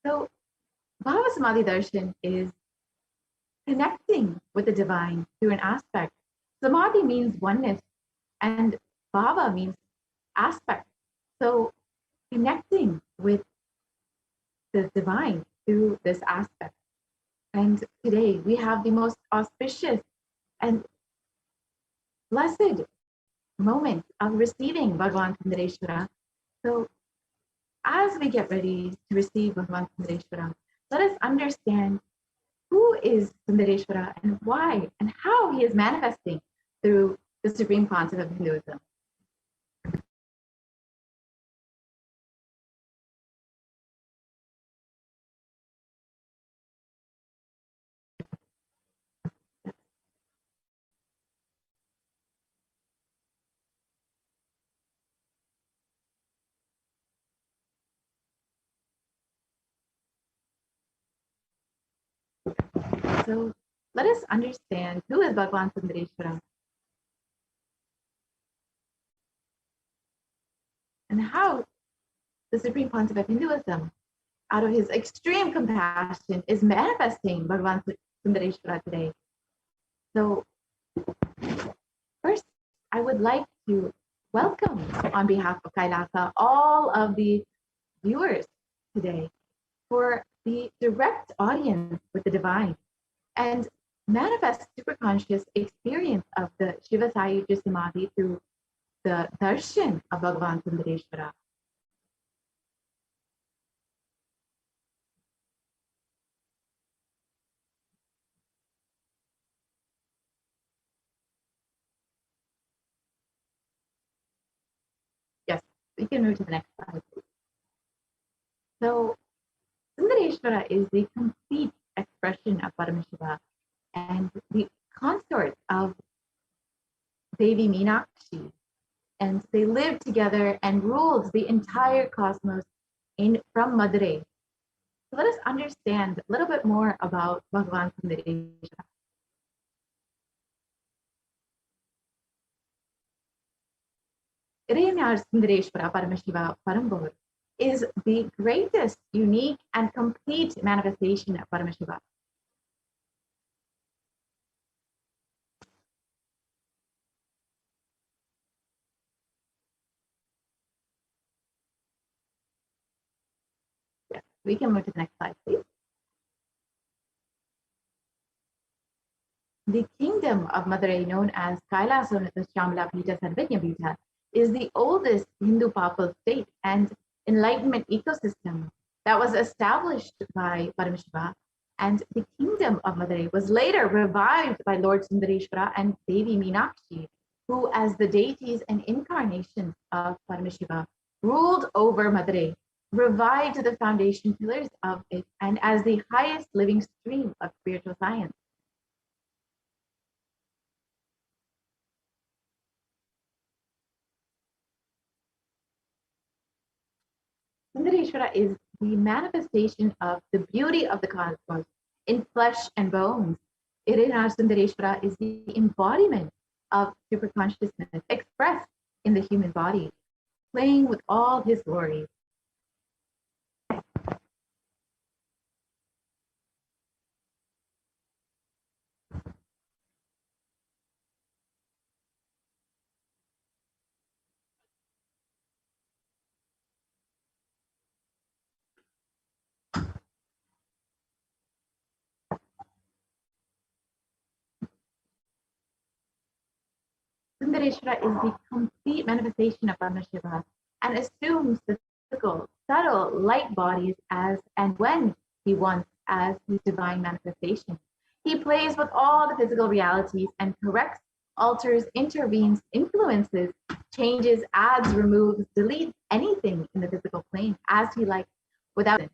So Bhava Samadhi Darshan is connecting with the divine through an aspect. Samadhi means oneness, and Bhava means aspect. So connecting with the divine through this aspect. And today we have the most auspicious and blessed moment of receiving Bhagavan Sundareshwara. So as we get ready to receive Bhagavan Sundareshwara, let us understand who is Sundareshwara and why and how he is manifesting through the supreme concept of Hinduism. So let us understand who is Bhagavan Sundareshwara and how the supreme concept of Hinduism, out of his extreme compassion, is manifesting Bhagavan Sundareshwara today. So first, I would like to welcome on behalf of Kailasa all of the viewers today for the direct audience with the divine and manifest superconscious experience of the Shiva Sayuja Samadhi through the darshan of Bhagavan Sundareshwara. Yes, we can move to the next slide, please. So Sundareshwara is the complete expression of Paramashiva and the consort of Devi Meenakshi. And they lived together and ruled the entire cosmos from Madurai. So let us understand a little bit more about Bhagavan Sundareshwara. Irayanaar Sundareshwara Paramashiva Parambur is the greatest, unique, and complete manifestation of Paramashiva. Yes, we can move to the next slide, please. The kingdom of Madurai, known as Kailasonatha Shyamala Pita Sarvajna Pita, is the oldest Hindu papal state and enlightenment ecosystem that was established by Paramashiva. And the kingdom of Madurai was later revived by Lord Sundareshwara and Devi Meenakshi, who, as the deities and incarnations of Paramashiva, ruled over Madurai, revived the foundation pillars of it, and as the highest living stream of spiritual science. Sundareshwara is the manifestation of the beauty of the cosmos in flesh and bones. Irayanaar Sundareshwara is the embodiment of superconsciousness expressed in the human body, playing with all his glories. Sundareshwara is the complete manifestation of Paramashiva and assumes the physical, subtle, light bodies as and when he wants as his divine manifestation. He plays with all the physical realities and corrects, alters, intervenes, influences, changes, adds, removes, deletes anything in the physical plane as he likes without it.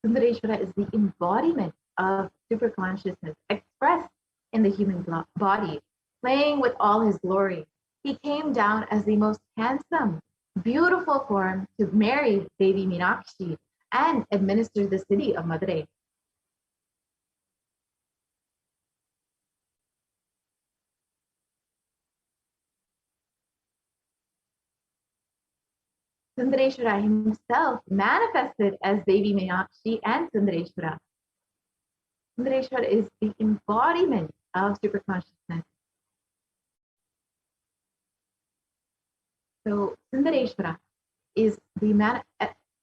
Sundareshwara is the embodiment of superconsciousness expressed in the human body, playing with all his glory. He came down as the most handsome, beautiful form to marry Devi Meenakshi and administer the city of Madurai. Sundareshwara himself manifested as Devi Meenakshi and Sundareshwara. Sundareshwara is the embodiment of superconsciousness. So Sundareshwara is the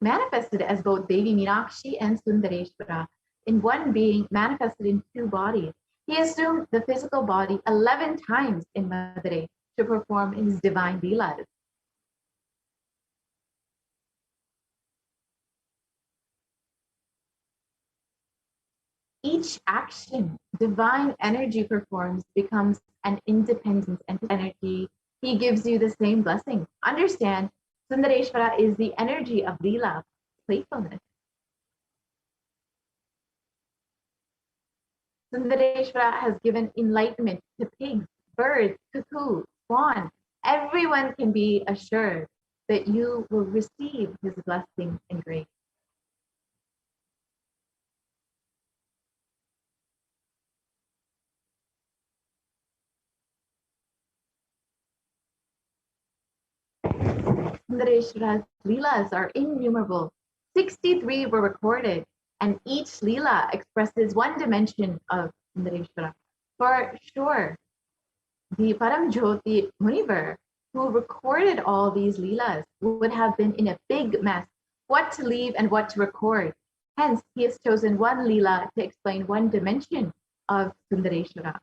manifested as both Devi Meenakshi and Sundareshwara in one being, manifested in two bodies. He assumed the physical body 11 times in Madurai to perform his divine leelas. Each action divine energy performs becomes an independent energy. He gives you the same blessing. Understand, Sundareshwara is the energy of Leela, playfulness. Sundareshwara has given enlightenment to pigs, birds, cuckoo, swan. Everyone can be assured that you will receive his blessing and grace. Sundareshwara's Leelas are innumerable. 63 were recorded, and each Leela expresses one dimension of Sundareshwara. For sure, the Paramjyoti Munivar, who recorded all these Leelas, would have been in a big mess, what to leave and what to record. Hence, he has chosen one Leela to explain one dimension of Sundareshwara.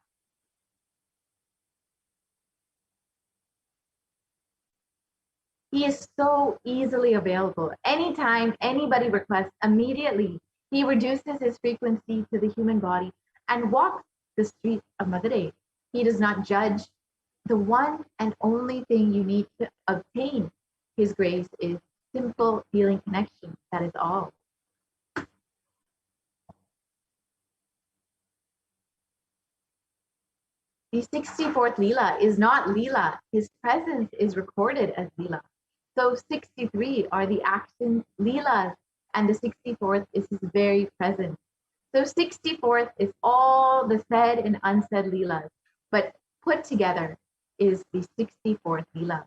He is so easily available. Anytime anybody requests, immediately he reduces his frequency to the human body and walks the streets of Madurai. He does not judge. The one and only thing you need to obtain his grace is simple healing connection. That is all. The 64th Leela is not Leela. His presence is recorded as Leela. So 63 are the actions, Leelas, and the 64th is his very presence. So 64th is all the said and unsaid Leelas, but put together is the 64th Leela.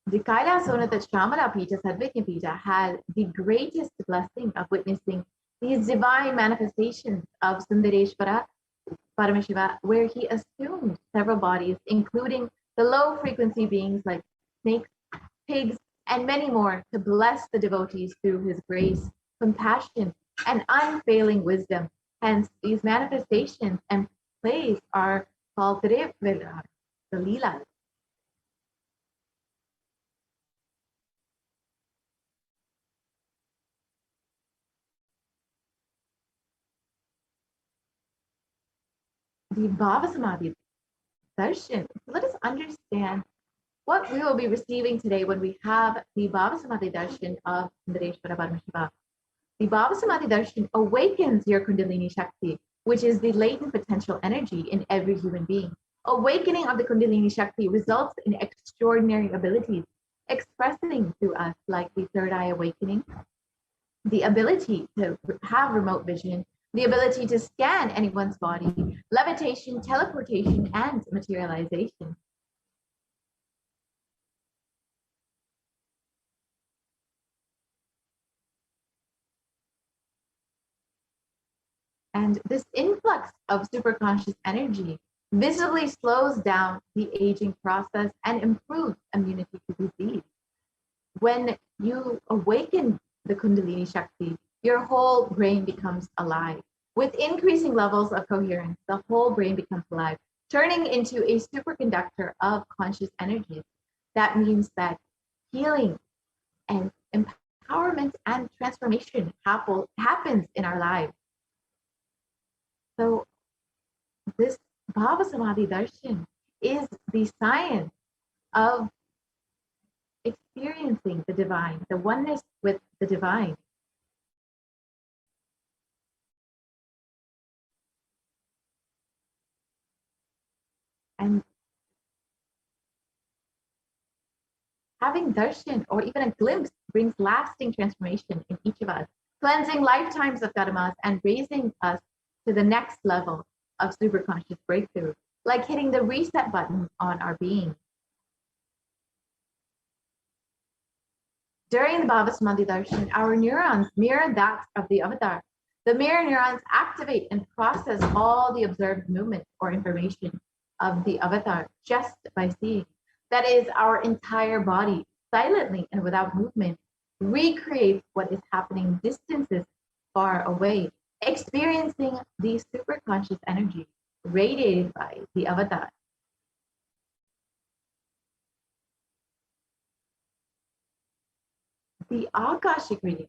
The Kailasonatha Shamala Pita Sadvitya Pita had the greatest blessing of witnessing these divine manifestations of Sundareshwara Paramashiva, where he assumed several bodies, including the low frequency beings like snakes, pigs, and many more, to bless the devotees through his grace, compassion, and unfailing wisdom. Hence, these manifestations and plays are called the Leelas. The Bhava Samadhi darshan. So let us understand what we will be receiving today when we have the Bhava Samadhi darshan of Sundareshwara Paramashiva. The Bhava Samadhi darshan awakens your Kundalini Shakti, which is the latent potential energy in every human being. Awakening of the Kundalini Shakti results in extraordinary abilities, expressing to us like the third eye awakening, the ability to have remote vision, the ability to scan anyone's body, levitation, teleportation, and materialization. And this influx of superconscious energy visibly slows down the aging process and improves immunity to disease. When you awaken the Kundalini Shakti, your whole brain becomes alive. With increasing levels of coherence, the whole brain becomes alive, turning into a superconductor of conscious energies. That means that healing and empowerment and transformation happens in our lives. So this Bhava Samadhi Darshan is the science of experiencing the divine, the oneness with the divine. And having darshan or even a glimpse brings lasting transformation in each of us, cleansing lifetimes of karmas and raising us to the next level of superconscious breakthrough, like hitting the reset button on our being. During the Bhava Samadhi Darshan, our neurons mirror that of the avatar. The mirror neurons activate and process all the observed movement or information of the avatar just by seeing. That is, our entire body, silently and without movement, recreates what is happening distances far away, experiencing the superconscious energy radiated by the avatar. The Akashic readings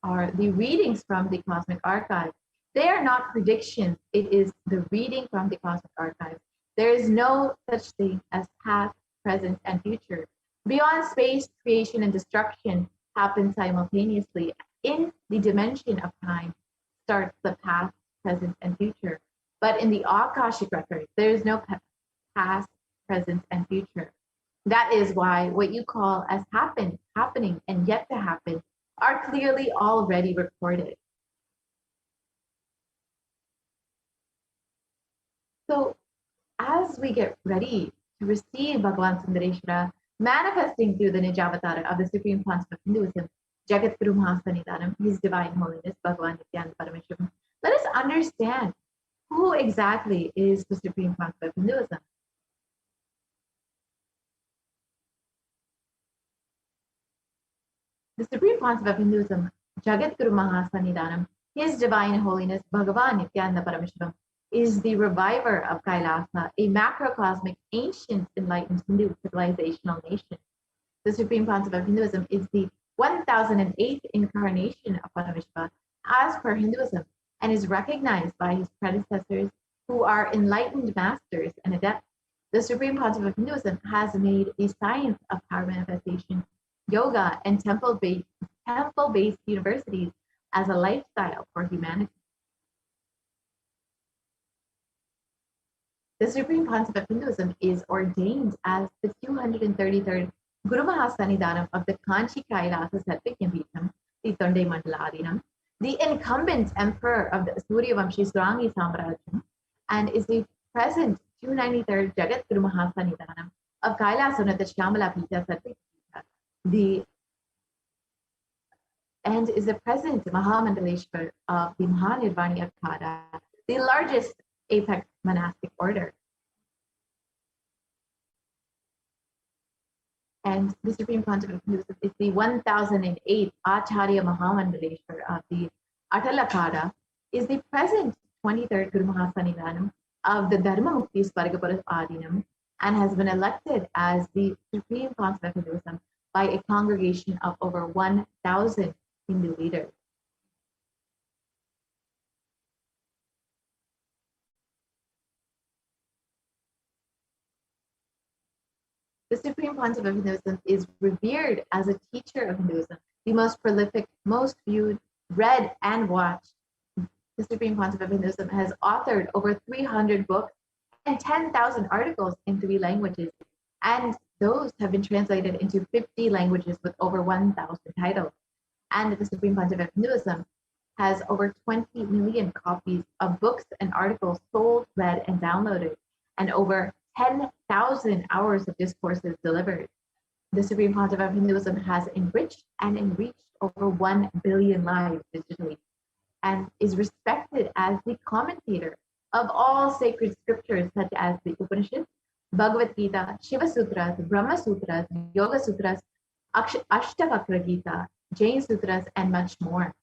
are the readings from the cosmic archive. They are not predictions, it is the reading from the cosmic archive. There is no such thing as past, present, and future. Beyond space, creation and destruction happen simultaneously. In the dimension of time starts the past, present, and future. But in the Akashic record, there is no past, present, and future. That is why what you call as happened, happening, and yet to happen are clearly already recorded. So as we get ready to receive Bhagavan Sundareshwara manifesting through the Nijavatara of the Supreme Concept of Hinduism, Jagat Guru Mahasanidanam, His Divine Holiness, Bhagavan Nithyananda Paramashivam, let us understand who exactly is the Supreme Concept of Hinduism. The Supreme Concept of Hinduism, Jagat Guru Mahasanidanam, His Divine Holiness, Bhagavan Nithyananda Paramashivam, is the reviver of Kailasa, a macrocosmic, ancient, enlightened Hindu civilizational nation. The Supreme Concept of Hinduism is the 1008th incarnation of Paramashiva as per Hinduism, and is recognized by his predecessors who are enlightened masters and adepts. The Supreme Concept of Hinduism has made the science of power manifestation, yoga, and temple-based universities as a lifestyle for humanity. The Supreme Concept of Hinduism is ordained as the 233rd Guru Mahasanidanam of the Kanchi Kailasa Satvijnapitham, the Tonde Mandaladinam, the incumbent emperor of the Suryavamshi Surangi Samrajyam, and is the present 293rd Jagat Guru Mahasanidanam of Kailasanata Shyamala Pita Satvijnapitha, and is the present Mahamandaleshwar of the Mahanirvani Akhada, the largest apex monastic order. And the Supreme Concept of Hinduism is the 1008th Acharya Mahamandaleshwar of the Atal Akhada, is the present 23rd Guru Mahasanidanam of the Dharma Mukti Swargapura Adinam, and has been elected as the Supreme Concept of Hinduism by a congregation of over 1,000 Hindu leaders. The Supreme Concept of Hinduism is revered as a teacher of Hinduism, the most prolific, most viewed, read, and watched. The Supreme Concept of Hinduism has authored over 300 books and 10,000 articles in 3 languages, and those have been translated into 50 languages with over 1,000 titles. And the Supreme Concept of Hinduism has over 20 million copies of books and articles sold, read, and downloaded, and over 10,000 hours of discourses delivered. The Supreme Concept of Hinduism has enriched and enriched over 1 billion lives digitally, and is respected as the commentator of all sacred scriptures such as the Upanishads, Bhagavad Gita, Shiva Sutras, Brahma Sutras, Yoga Sutras, Ashtavakra Gita, Jain Sutras, and much more.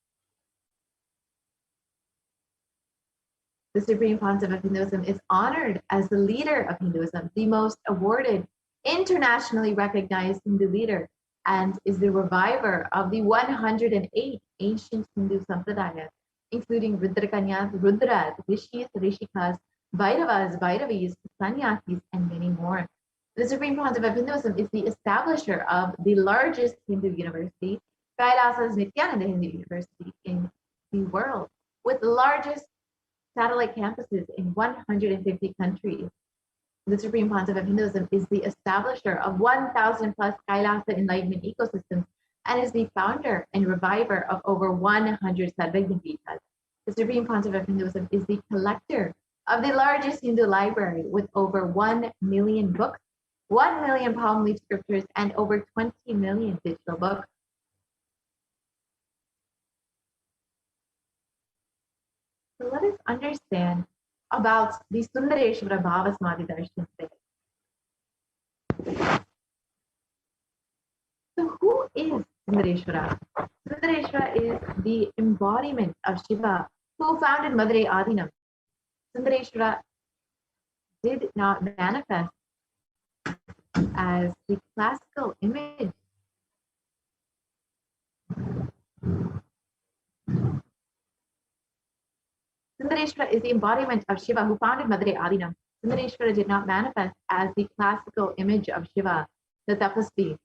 The Supreme Concept of Hinduism is honored as the leader of Hinduism, the most awarded, internationally recognized Hindu leader, and is the reviver of the 108 ancient Hindu sampradayas, including Rudrakanyas, Rudras, Rishis, Rishikas, Bhairavas, Bhairavis, Sannyasis, and many more. The Supreme Concept of Hinduism is the establisher of the largest Hindu university, Kailasa's Nithyananda Hindu University in the world, with the largest satellite campuses in 150 countries. The Supreme Concept of Hinduism is the establisher of 1,000 plus Kailasa enlightenment ecosystems, and is the founder and reviver of over 100 Sarvajnapitas. The Supreme Pontiff of Hinduism is the collector of the largest Hindu library with over 1 million books, 1 million palm leaf scriptures, and over 20 million digital books. So let us understand about the Sundareshwara Bhava Samadhi Darshan today. So who is Sundareshwara? Sundareshwara is the embodiment of Shiva who founded Madurai Adinam. Sundareshwara did not manifest as the classical image. Sundareshwara is the embodiment of Shiva who founded Madurai Adinam. Sundareshwara did not manifest as the classical image of Shiva, the tapasvi.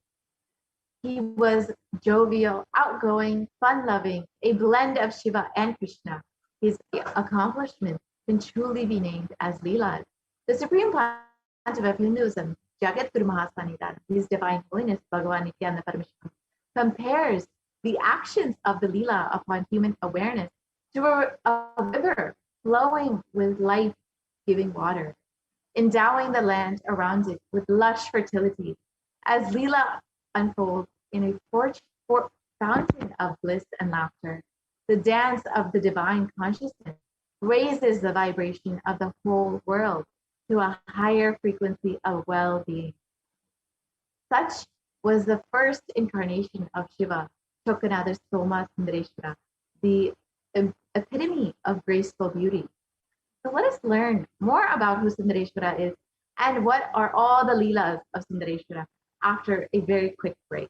He was jovial, outgoing, fun-loving, a blend of Shiva and Krishna. His accomplishments can truly be named as Leelas. The Supreme Pontiff of Hinduism, Jagat Guru Mahasanidan, His Divine Holiness Bhagavan Nithyananda Paramashivam, compares the actions of the Leela upon human awareness to a river flowing with life-giving water, endowing the land around it with lush fertility. As Leela unfolds in a fountain of bliss and laughter, the dance of the divine consciousness raises the vibration of the whole world to a higher frequency of well-being. Such was the first incarnation of Shiva, Chokanada Soma Sundareshwara, the epitome of graceful beauty. So let us learn more about who Sundareshwara is and what are all the Leelas of Sundareshwara after a very quick break.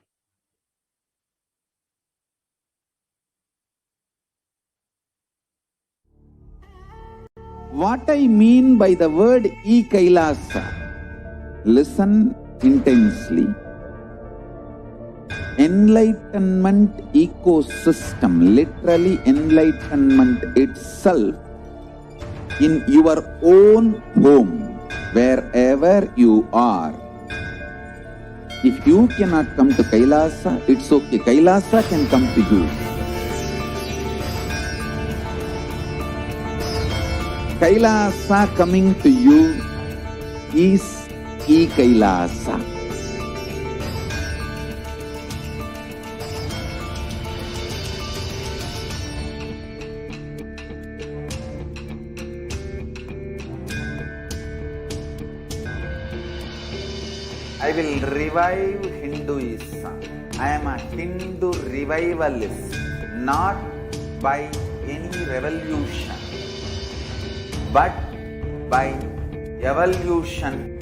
What I mean by the word e-Kailasa, listen intensely. Enlightenment ecosystem, literally enlightenment itself, in your own home, wherever you are. If you cannot come to Kailasa, it's okay. Kailasa can come to you. Kailasa coming to you is e-Kailasa. I will revive Hinduism. I am a Hindu revivalist, not by any revolution, but by evolution.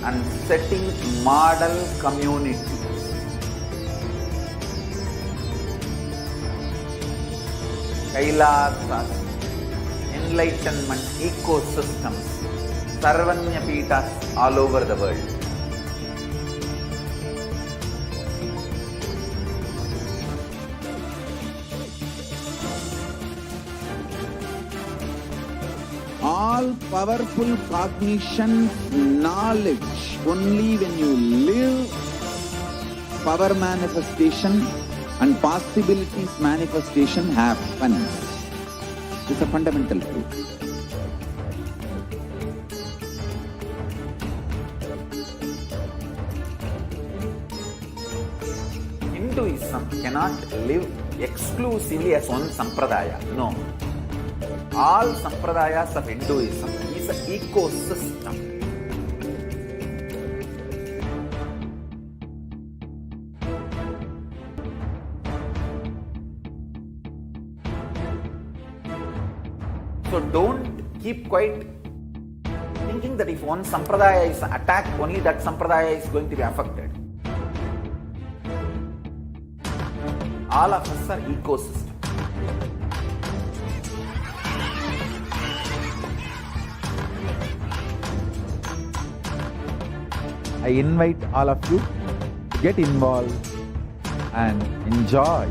And setting model communities. Kailasas, enlightenment ecosystems, Sarvanya Pitas all over the world. All powerful cognition, knowledge, only when you live, power manifestation and possibilities manifestation happens. It's a fundamental truth. Hinduism cannot live exclusively as one sampradaya. No. All sampradayas of Hinduism is an ecosystem. So don't keep quiet thinking that if one sampradaya is attacked, only that sampradaya is going to be affected. All of us are ecosystems. I invite all of you to get involved and enjoy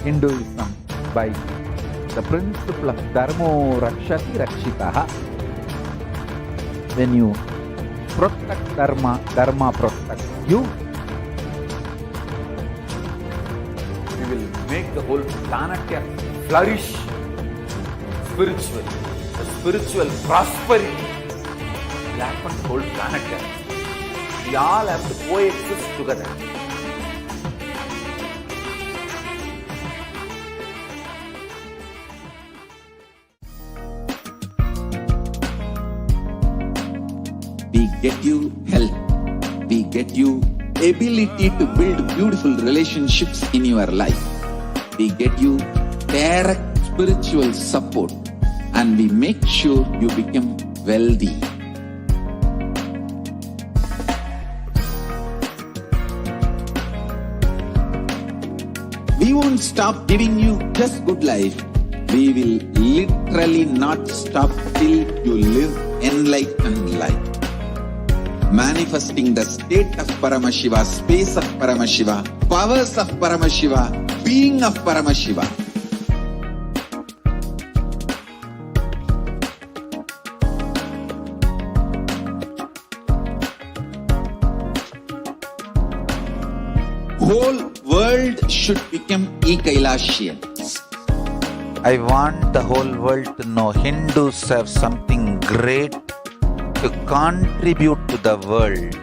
Hinduism by the principle of Dharmo Rakshati Rakshitaha. When you protect Dharma, Dharma protects you. We will make the whole planet flourish spiritually. The spiritual prosperity will happen to the whole planet. We all have to coexist together. We get you health. We get you ability to build beautiful relationships in your life. We get you direct spiritual support, and we make sure you become wealthy. We won't stop giving you just good life. We will literally not stop till you live enlightened life. Manifesting the state of Paramashiva, space of Paramashiva, powers of Paramashiva, being of Paramashiva. Whole world should become Kailashians. I want the whole world to know Hindus have something great to contribute to the world.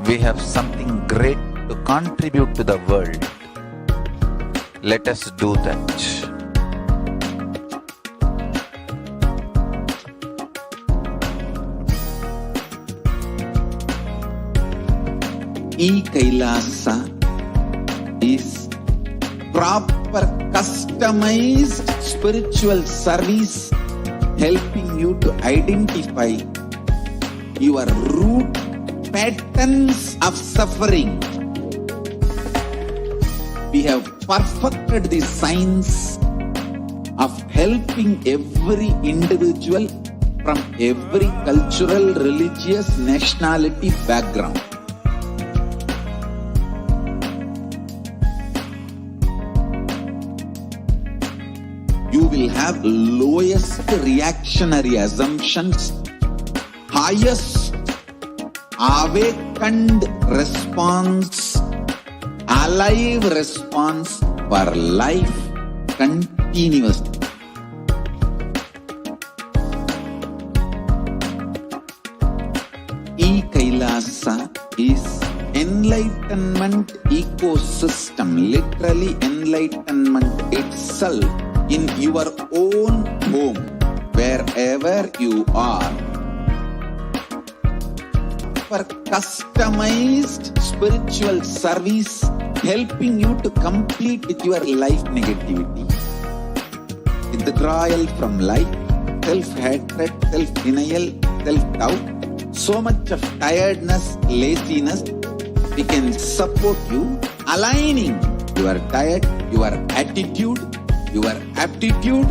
We have something great to contribute to the world. Let us do that. Kailasa is proper customized spiritual service helping you to identify your root patterns of suffering. We have perfected the science of helping every individual from every cultural, religious, nationality background. You will have lowest reactionary assumptions, highest awakened response, alive response for life continuously. Kailasa is enlightenment ecosystem, literally enlightenment itself in your own home, wherever you are. For customized spiritual service, helping you to complete with your life negativity, withdrawal from life, self-hatred, self-denial, self-doubt, so much of tiredness, laziness. We can support you, aligning your diet, your attitude, your aptitude,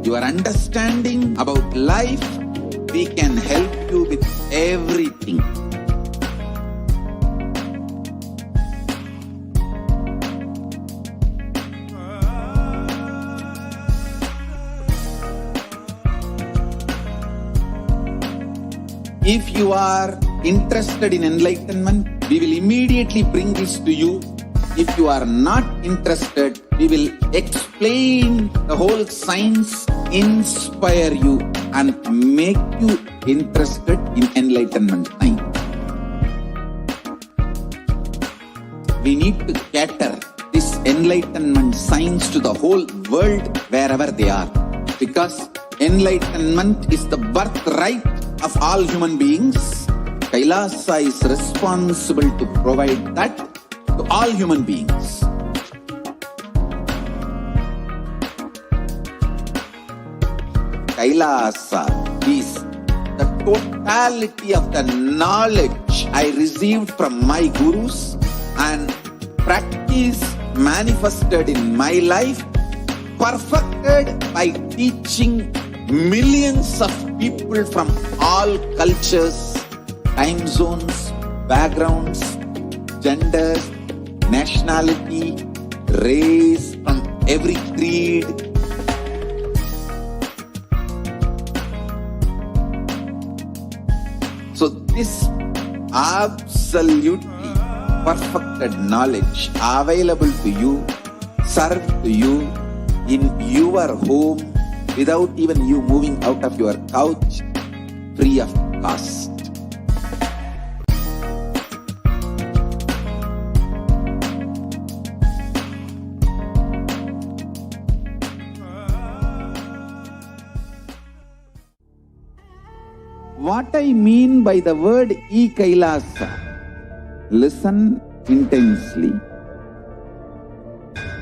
your understanding about life. We can help you with everything. If you are interested in enlightenment, we will immediately bring this to you. If you are not interested, we will explain the whole science, inspire you, and make you interested in enlightenment time. We need to cater this enlightenment science to the whole world wherever they are, because enlightenment is the birthright of all human beings. Kailasa is responsible to provide that to all human beings. Kailasa is the totality of the knowledge I received from my gurus and practice manifested in my life, perfected by teaching millions of people from all cultures, time zones, backgrounds, genders, nationality, race, from every creed. So this absolutely perfected knowledge available to you, served to you in your home without even you moving out of your couch, free of cost. What I mean by the word e-Kailasa, listen intensely.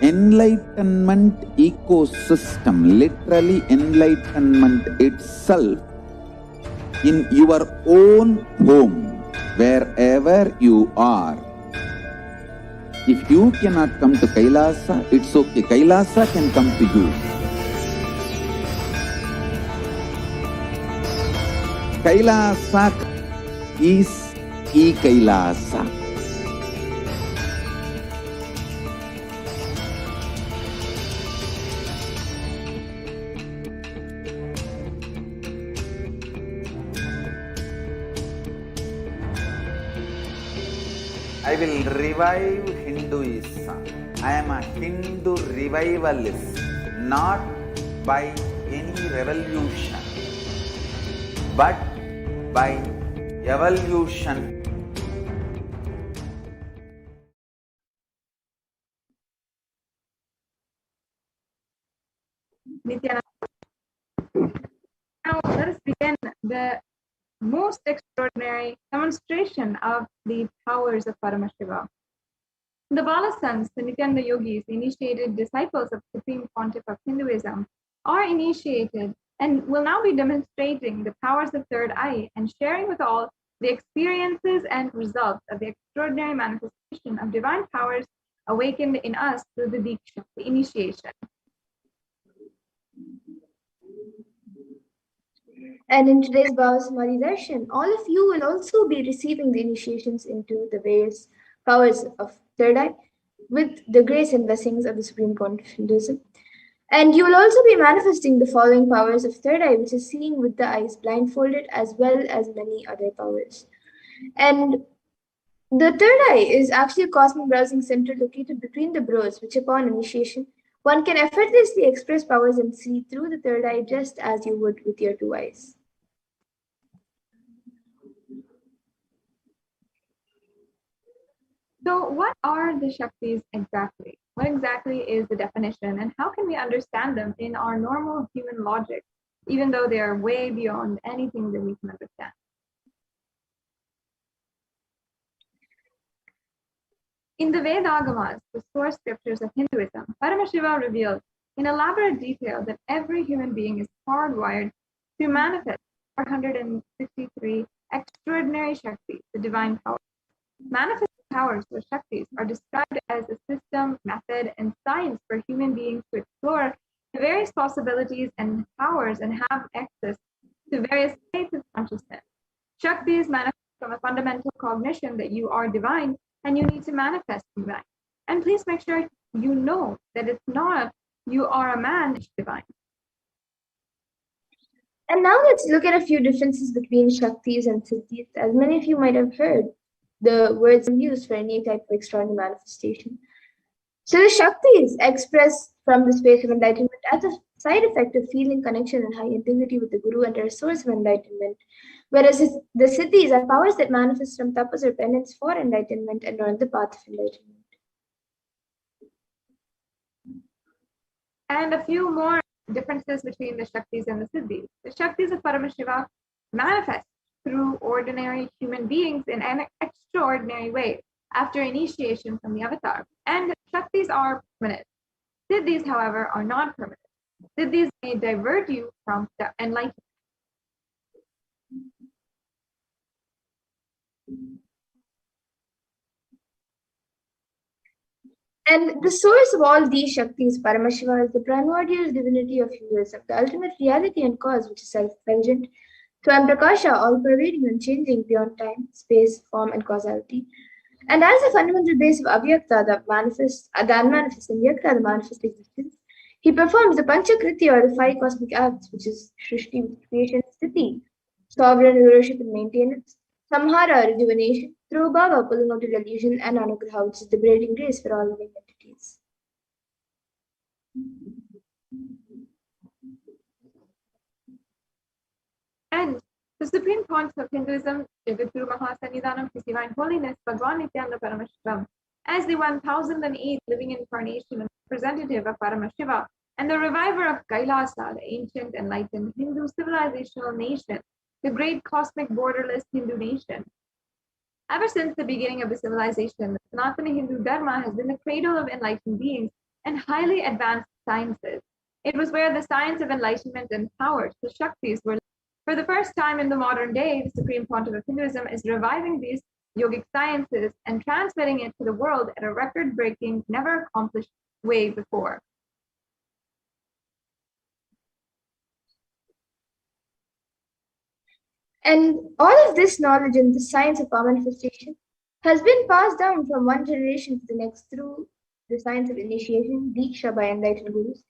Enlightenment ecosystem, literally enlightenment itself, in your own home, wherever you are. If you cannot come to Kailasa, it's okay. Kailasa can come to you. Kailasa is e-Kailasa. I will revive Hinduism. I am a Hindu revivalist, not by any revolution, but by evolution. Nithyananda. Now let us begin the most extraordinary demonstration of the powers of Paramashiva. The Bala sons, the Nityananda yogis, initiated disciples of Supreme Pontiff of Hinduism, are initiated and will now be demonstrating the powers of third eye and sharing with all the experiences and results of the extraordinary manifestation of divine powers awakened in us through the Diksha, the initiation. And in today's Bhava Samadhi Darshan, all of you will also be receiving the initiations into the various powers of third eye with the grace and blessings of the Supreme Pontiff of Hinduism. And you will also be manifesting the following powers of third eye, which is seeing with the eyes blindfolded, as well as many other powers. And the third eye is actually a cosmic browsing center located between the brows, which upon initiation, one can effortlessly express powers and see through the third eye just as you would with your two eyes. So what are the Shaktis exactly? What exactly is the definition, and how can we understand them in our normal human logic, even though they are way beyond anything that we can understand? In the Vedagamas, the source scriptures of Hinduism, Paramashiva reveals in elaborate detail that every human being is hardwired to manifest 463 extraordinary Shaktis, the divine powers. Manifest powers or Shaktis are described as a system, method, and science for human beings to explore the various possibilities and powers and have access to various states of consciousness. Shaktis manifest from a fundamental cognition that you are divine and you need to manifest divine. And please make sure you know that it's not you are a man, it's divine. And now let's look at a few differences between Shaktis and Siddhis. As many of you might have heard, the words are used for any type of extraordinary manifestation. So the Shaktis express from the space of enlightenment as a side effect of feeling connection and high integrity with the Guru and are a source of enlightenment. Whereas the Siddhis are powers that manifest from tapas or penance for enlightenment and are on the path of enlightenment. And a few more differences between the Shaktis and the Siddhis. The Shaktis of Paramashiva manifest through ordinary human beings in an extraordinary way after initiation from the avatar. And Shaktis are permanent. Siddhis, however, are not permanent. Siddhis may divert you from the enlightenment. And the source of all these Shaktis, Paramashiva, is the primordial divinity of Hinduism, the ultimate reality and cause which is self-effulgent, Swam Prakasha, all-pervading and changing beyond time, space, form, and causality. And as a fundamental base of Avyakta, the unmanifest, and Vyakta, the manifest existence, he performs the Panchakritya, or the 5 cosmic acts, which is Shrishti, creation, Sthiti, sovereign rulership and maintenance, Samhara, rejuvenation, through Bhava, pulling out illusion, and Anugraha, which is liberating grace for all living entities. And the supreme point of Hinduism is the Guru Mahasannidhanam, His Divine Holiness, Bhagwan Nithyananda Paramashivam, as the 1008th living incarnation and representative of Paramashiva, and the reviver of Kailasa, the ancient enlightened Hindu civilizational nation, the great cosmic borderless Hindu nation. Ever since the beginning of the civilization, the Sanatana Hindu Dharma has been the cradle of enlightened beings and highly advanced sciences. It was where the science of enlightenment and power, the Shaktis, were. For the first time in the modern day, the Supreme Pontiff of Hinduism is reviving these yogic sciences and transmitting it to the world at a record-breaking, never accomplished way before. And all of this knowledge in the science of power manifestation has been passed down from one generation to the next through the science of initiation, Diksha, by enlightened gurus.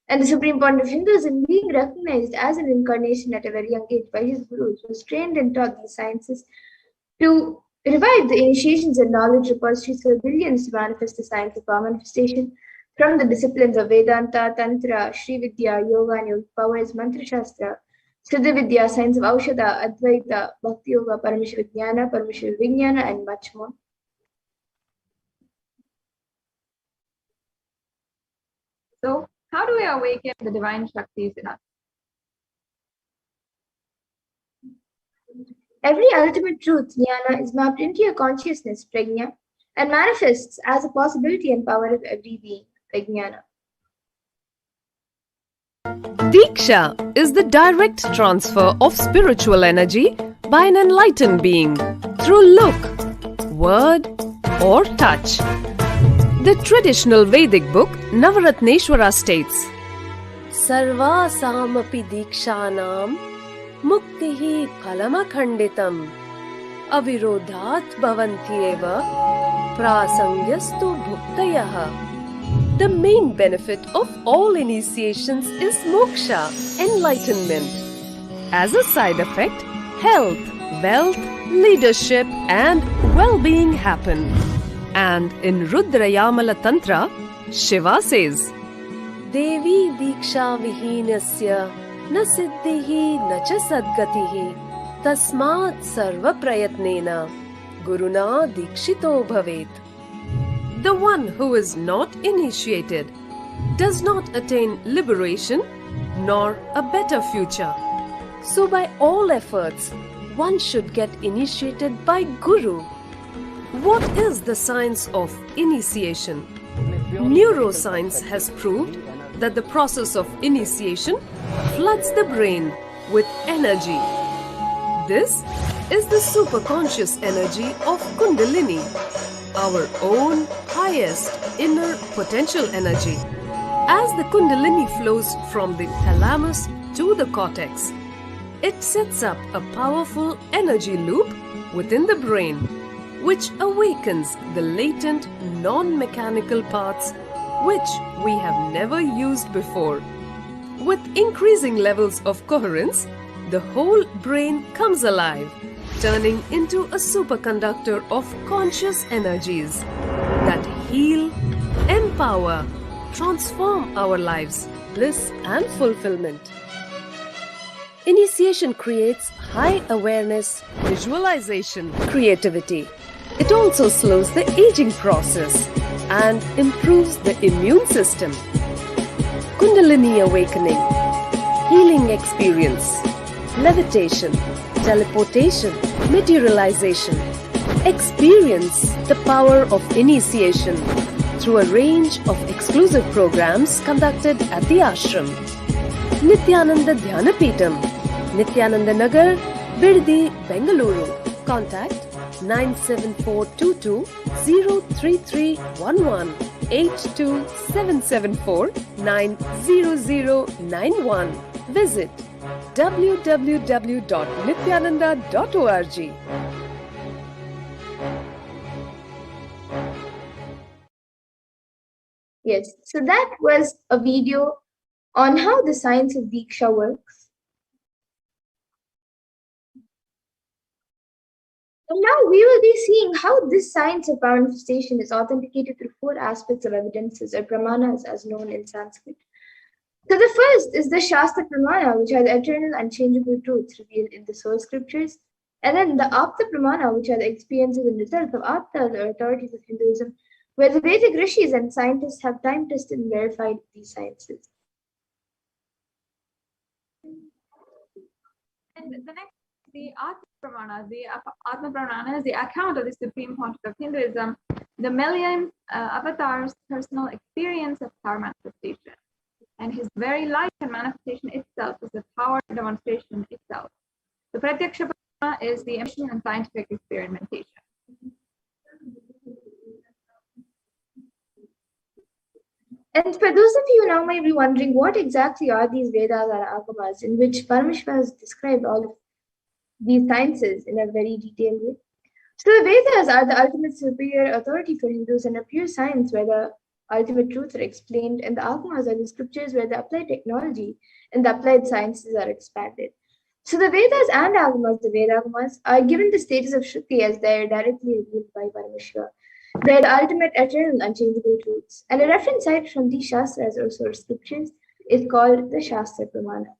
And the Supreme Pontiff of Hinduism, being recognized as an incarnation at a very young age by his gurus, was trained and taught these sciences to revive the initiations and knowledge repositories for billions to manifest the science of power manifestation from the disciplines of Vedanta, Tantra, Sri Vidya, Yoga and Yogic powers, Mantra Shastra, Siddha Vidya, science of Aushadha, Advaita, Bhakti Yoga, Paramashivoham, Paramashivoham, and much more. So, how do we awaken the divine Shaktis in us? Every ultimate truth, jnana, is mapped into your consciousness, prajna, and manifests as a possibility and power of every being, prajnana. Diksha is the direct transfer of spiritual energy by an enlightened being through look, word, or touch. The traditional Vedic book Navaratneshwara states, Sarva samapi dikshanam muktihi phalamakhanditam avirodhat bhavantyeva prasangyastu bhuktayah. The main benefit of all initiations is moksha, enlightenment. As a side effect, health, wealth, leadership and well-being happen. And in Rudrayamala Tantra, Shiva says, Devi diksha vihinasya na siddhihi na cha sadgatihi tasmat sarva prayatnena guruna dikshito bhavet. The one who is not initiated does not attain liberation nor a better future. So by all efforts, one should get initiated by Guru. What is the science of initiation? Neuroscience has proved that the process of initiation floods the brain with energy. This is the superconscious energy of Kundalini, our own highest inner potential energy. As the Kundalini flows from the thalamus to the cortex, it sets up a powerful energy loop within the brain, which awakens the latent non-mechanical parts which we have never used before. With increasing levels of coherence, the whole brain comes alive, turning into a superconductor of conscious energies that heal, empower, transform our lives, bliss and fulfillment. Initiation creates high awareness, visualization, creativity. It also slows the aging process and improves the immune system. Kundalini awakening, healing experience, levitation, teleportation, materialization. Experience the power of initiation through a range of exclusive programs conducted at the ashram. Nithyananda Dhyanapitham, Nithyananda Nagar, Birdi, Bengaluru. Contact 97422 03311. 8277490091. Visit www.nithyananda.org. Yes, so that was a video on how the science of Diksha works. And now we will be seeing how this science of manifestation is authenticated through 4 aspects of evidences, or pramanas as known in Sanskrit. So the first is the Shastra Pramana, which are the eternal unchangeable truths revealed in the source scriptures. And then the Apta Pramana, which are the experiences and results of Aptas, or authorities of Hinduism, where the Vedic rishis and scientists have time tested and verified these sciences. And the next, the Atma Pramana. The Atma Pramana is the account of the Supreme Pontiff of Hinduism, the million avatars' personal experience of power manifestation. And his very life and manifestation itself is the power demonstration itself. The Pratyaksha Pramana is the emission and scientific experimentation. And for those of you now might be wondering, what exactly are these Vedas or Agamas, in which Paramashiva has described all of these sciences in a very detailed way. So the Vedas are the ultimate superior authority for Hindus and a pure science where the ultimate truths are explained, and the Agamas are the scriptures where the applied technology and the applied sciences are expanded. So the Vedas and Agamas, the Vedagamas, are given the status of Shruti as they are directly revealed by Paramashiva. They are the ultimate, eternal, unchangeable truths. And a reference cited from these Shastras or source scriptures is called the Shastra Pramana.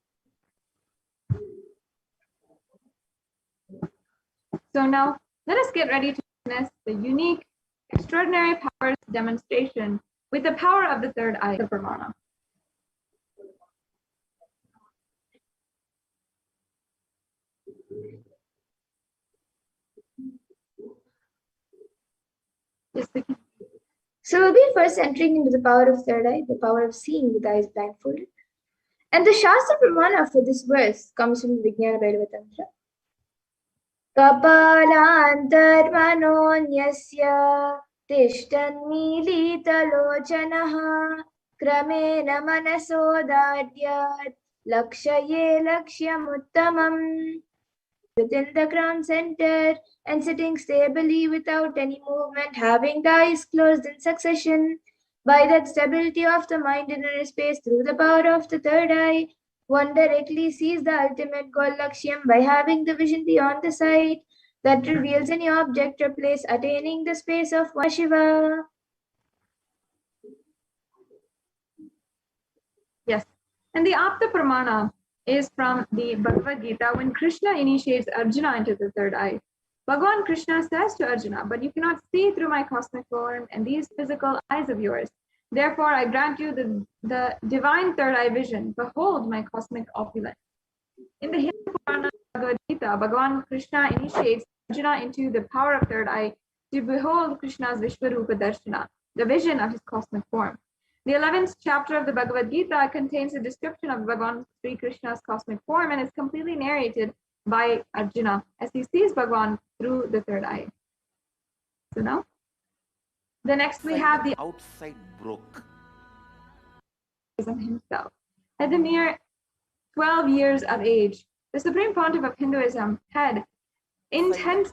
So now let us get ready to witness the unique, extraordinary powers demonstration with the power of the third eye, the Pramana. So we'll be first entering into the power of third eye, the power of seeing with eyes blindfolded. And the Shastra Pramana for this verse comes from the Vijnana Bhairava Tantra. Kapalantarmanonyasya tishtanmilitalochanaha kramena manasodadyat lakshaye lakshyamuttamam. Within the crown center and sitting stably without any movement, having the eyes closed in succession, by that stability of the mind in inner space through the power of the third eye, one directly sees the ultimate goal Lakshyam by having the vision beyond the sight that reveals any object or place attaining the space of Shiva. Yes, and the Apta Pramana is from the Bhagavad Gita when Krishna initiates Arjuna into the third eye. Bhagavan Krishna says to Arjuna, "But you cannot see through my cosmic form and these physical eyes of yours. Therefore, I grant you the divine third eye vision. Behold my cosmic opulence." In the Hindu Purana Bhagavad Gita, Bhagavan Krishna initiates Arjuna into the power of third eye to behold Krishna's Vishvarupa Darshana, the vision of his cosmic form. The 11th chapter of the Bhagavad Gita contains a description of Bhagavan Sri Krishna's cosmic form and is completely narrated by Arjuna as he sees Bhagavan through the third eye. So now, the next we have the outside broke. Himself. At the mere 12 years of age, the Supreme Pontiff of Hinduism had intense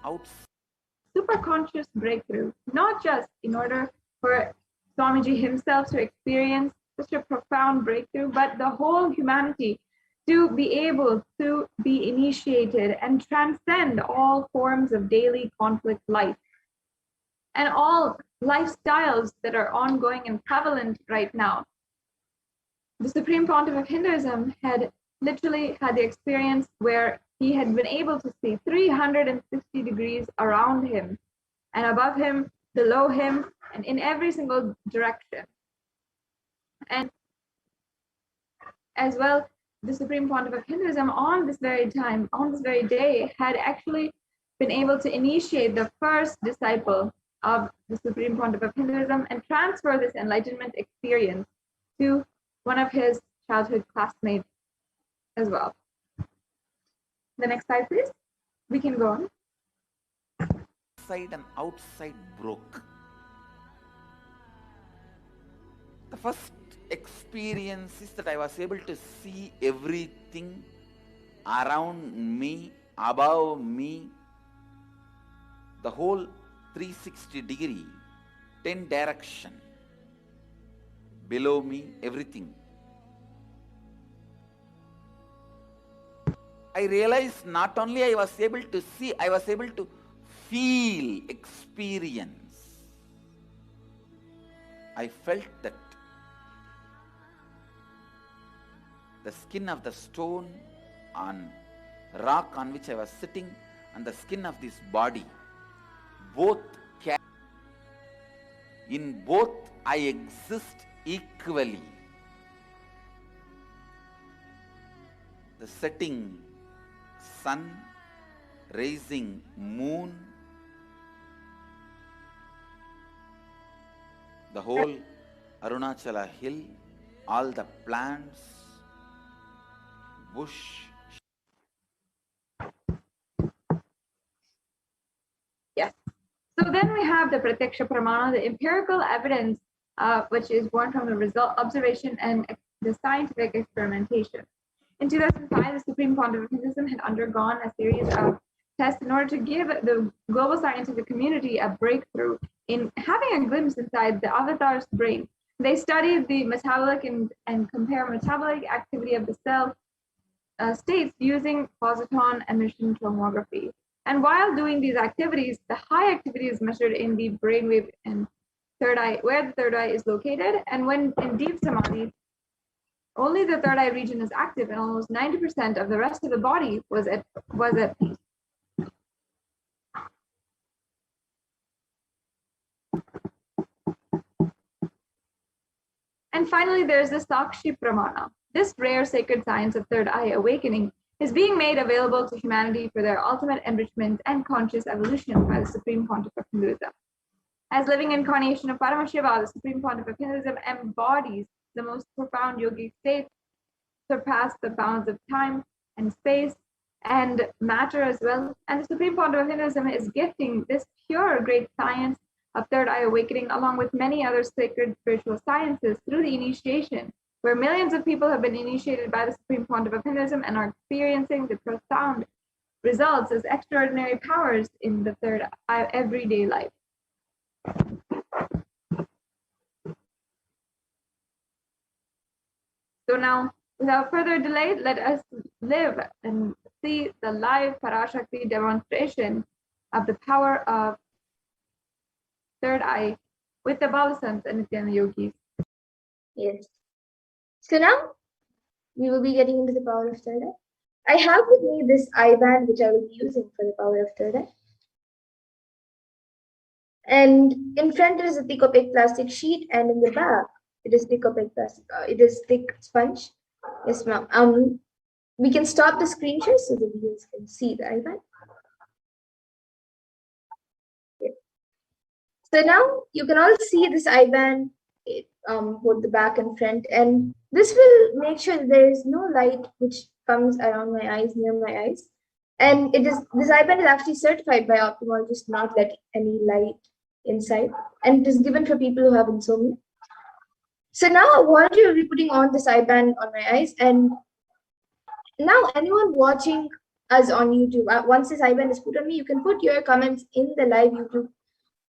superconscious breakthrough, not just in order for Swamiji himself to experience such a profound breakthrough, but the whole humanity to be able to be initiated and transcend all forms of daily conflict life and all lifestyles that are ongoing and prevalent right now. The Supreme Pontiff of Hinduism had literally had the experience where he had been able to see 360 degrees around him and above him, below him, and in every single direction. And as well, the Supreme Pontiff of Hinduism on this very day, had actually been able to initiate the first disciple of the Supreme Pontiff of Hinduism and transfer this enlightenment experience to one of his childhood classmates as well. The next slide, please. We can go on. Inside and outside broke. The first experience is that I was able to see everything around me, above me, the whole 360 degree, 10 direction, below me, everything. I realized not only I was able to see, I was able to feel, experience. I felt that the skin of the stone on rock on which I was sitting and the skin of this body, both in both I exist equally. The setting sun, rising moon, the whole Arunachala hill, all the plants, bush. Yes. So then we have the Pratyaksha Pramana, the empirical evidence, which is born from the result, observation, and the scientific experimentation. In 2005, the Supreme Pontiff of Hinduism had undergone a series of tests in order to give the global scientific community a breakthrough in having a glimpse inside the avatar's brain. They studied the metabolic and compare metabolic activity of the cell states using positron emission tomography. And while doing these activities, the high activity is measured in the brainwave and third eye, where the third eye is located. And when in deep samadhi, only the third eye region is active, and almost 90% of the rest of the body was at peace. And finally, there's the Sakshi Pramana. This rare sacred science of third eye awakening is being made available to humanity for their ultimate enrichment and conscious evolution by the Supreme Pontiff of Hinduism. As living incarnation of Paramashiva, the Supreme Pontiff of Hinduism embodies the most profound yogic states, surpass the bounds of time and space and matter as well. And the Supreme Pontiff of Hinduism is gifting this pure great science of third eye awakening along with many other sacred spiritual sciences through the initiation, where millions of people have been initiated by the Supreme Pontiff of Hinduism and are experiencing the profound results as extraordinary powers in the third eye everyday life. So now, without further delay, let us live and see the live Parashakti demonstration of the power of third eye with the Bhavasants and Nithyananda yogis. Yes. So now we will be getting into the power of third eye. I have with me this eye band which I will be using for the power of third eye. And in front there is a thick opaque plastic sheet, and in the back it is thick opaque plastic. It is thick sponge. Yes, ma'am. We can stop the screen share so the viewers can see the eye band. Okay. So now you can all see this eye band, both the back and front, and this will make sure that there is no light which comes around my eyes, near my eyes. And this eye band is actually certified by ophthalmologists not let any light inside, and it is given for people who have insomnia. So now I want you to be putting on this eye band on my eyes, and now anyone watching us on YouTube, once this eye band is put on me, you can put your comments in the live YouTube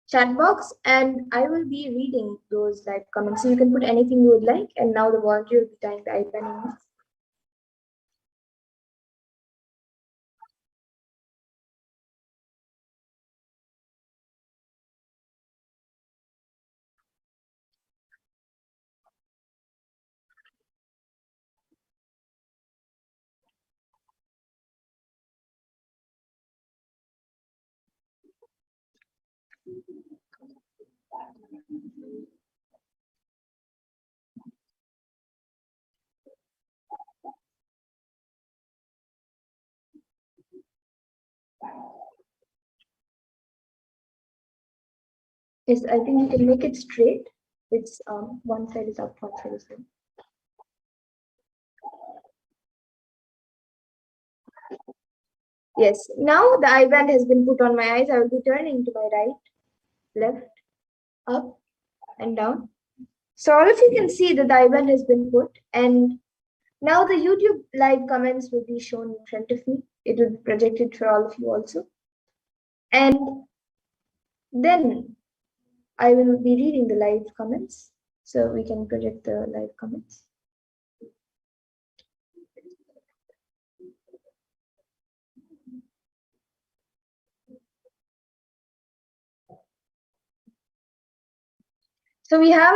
chat box, and I will be reading those live comments. So you can put anything you would like, and now the volunteer will be tying the eye band in. Yes, I think you can make it straight. It's one side is up, one side is down. Yes, now the eye band has been put on my eyes. I will be turning to my right, left, up, and down. So all of you can see that the IBAN has been put, and now the YouTube live comments will be shown in front of me. It will be projected for all of you also. And then I will be reading the live comments, so we can project the live comments. So we have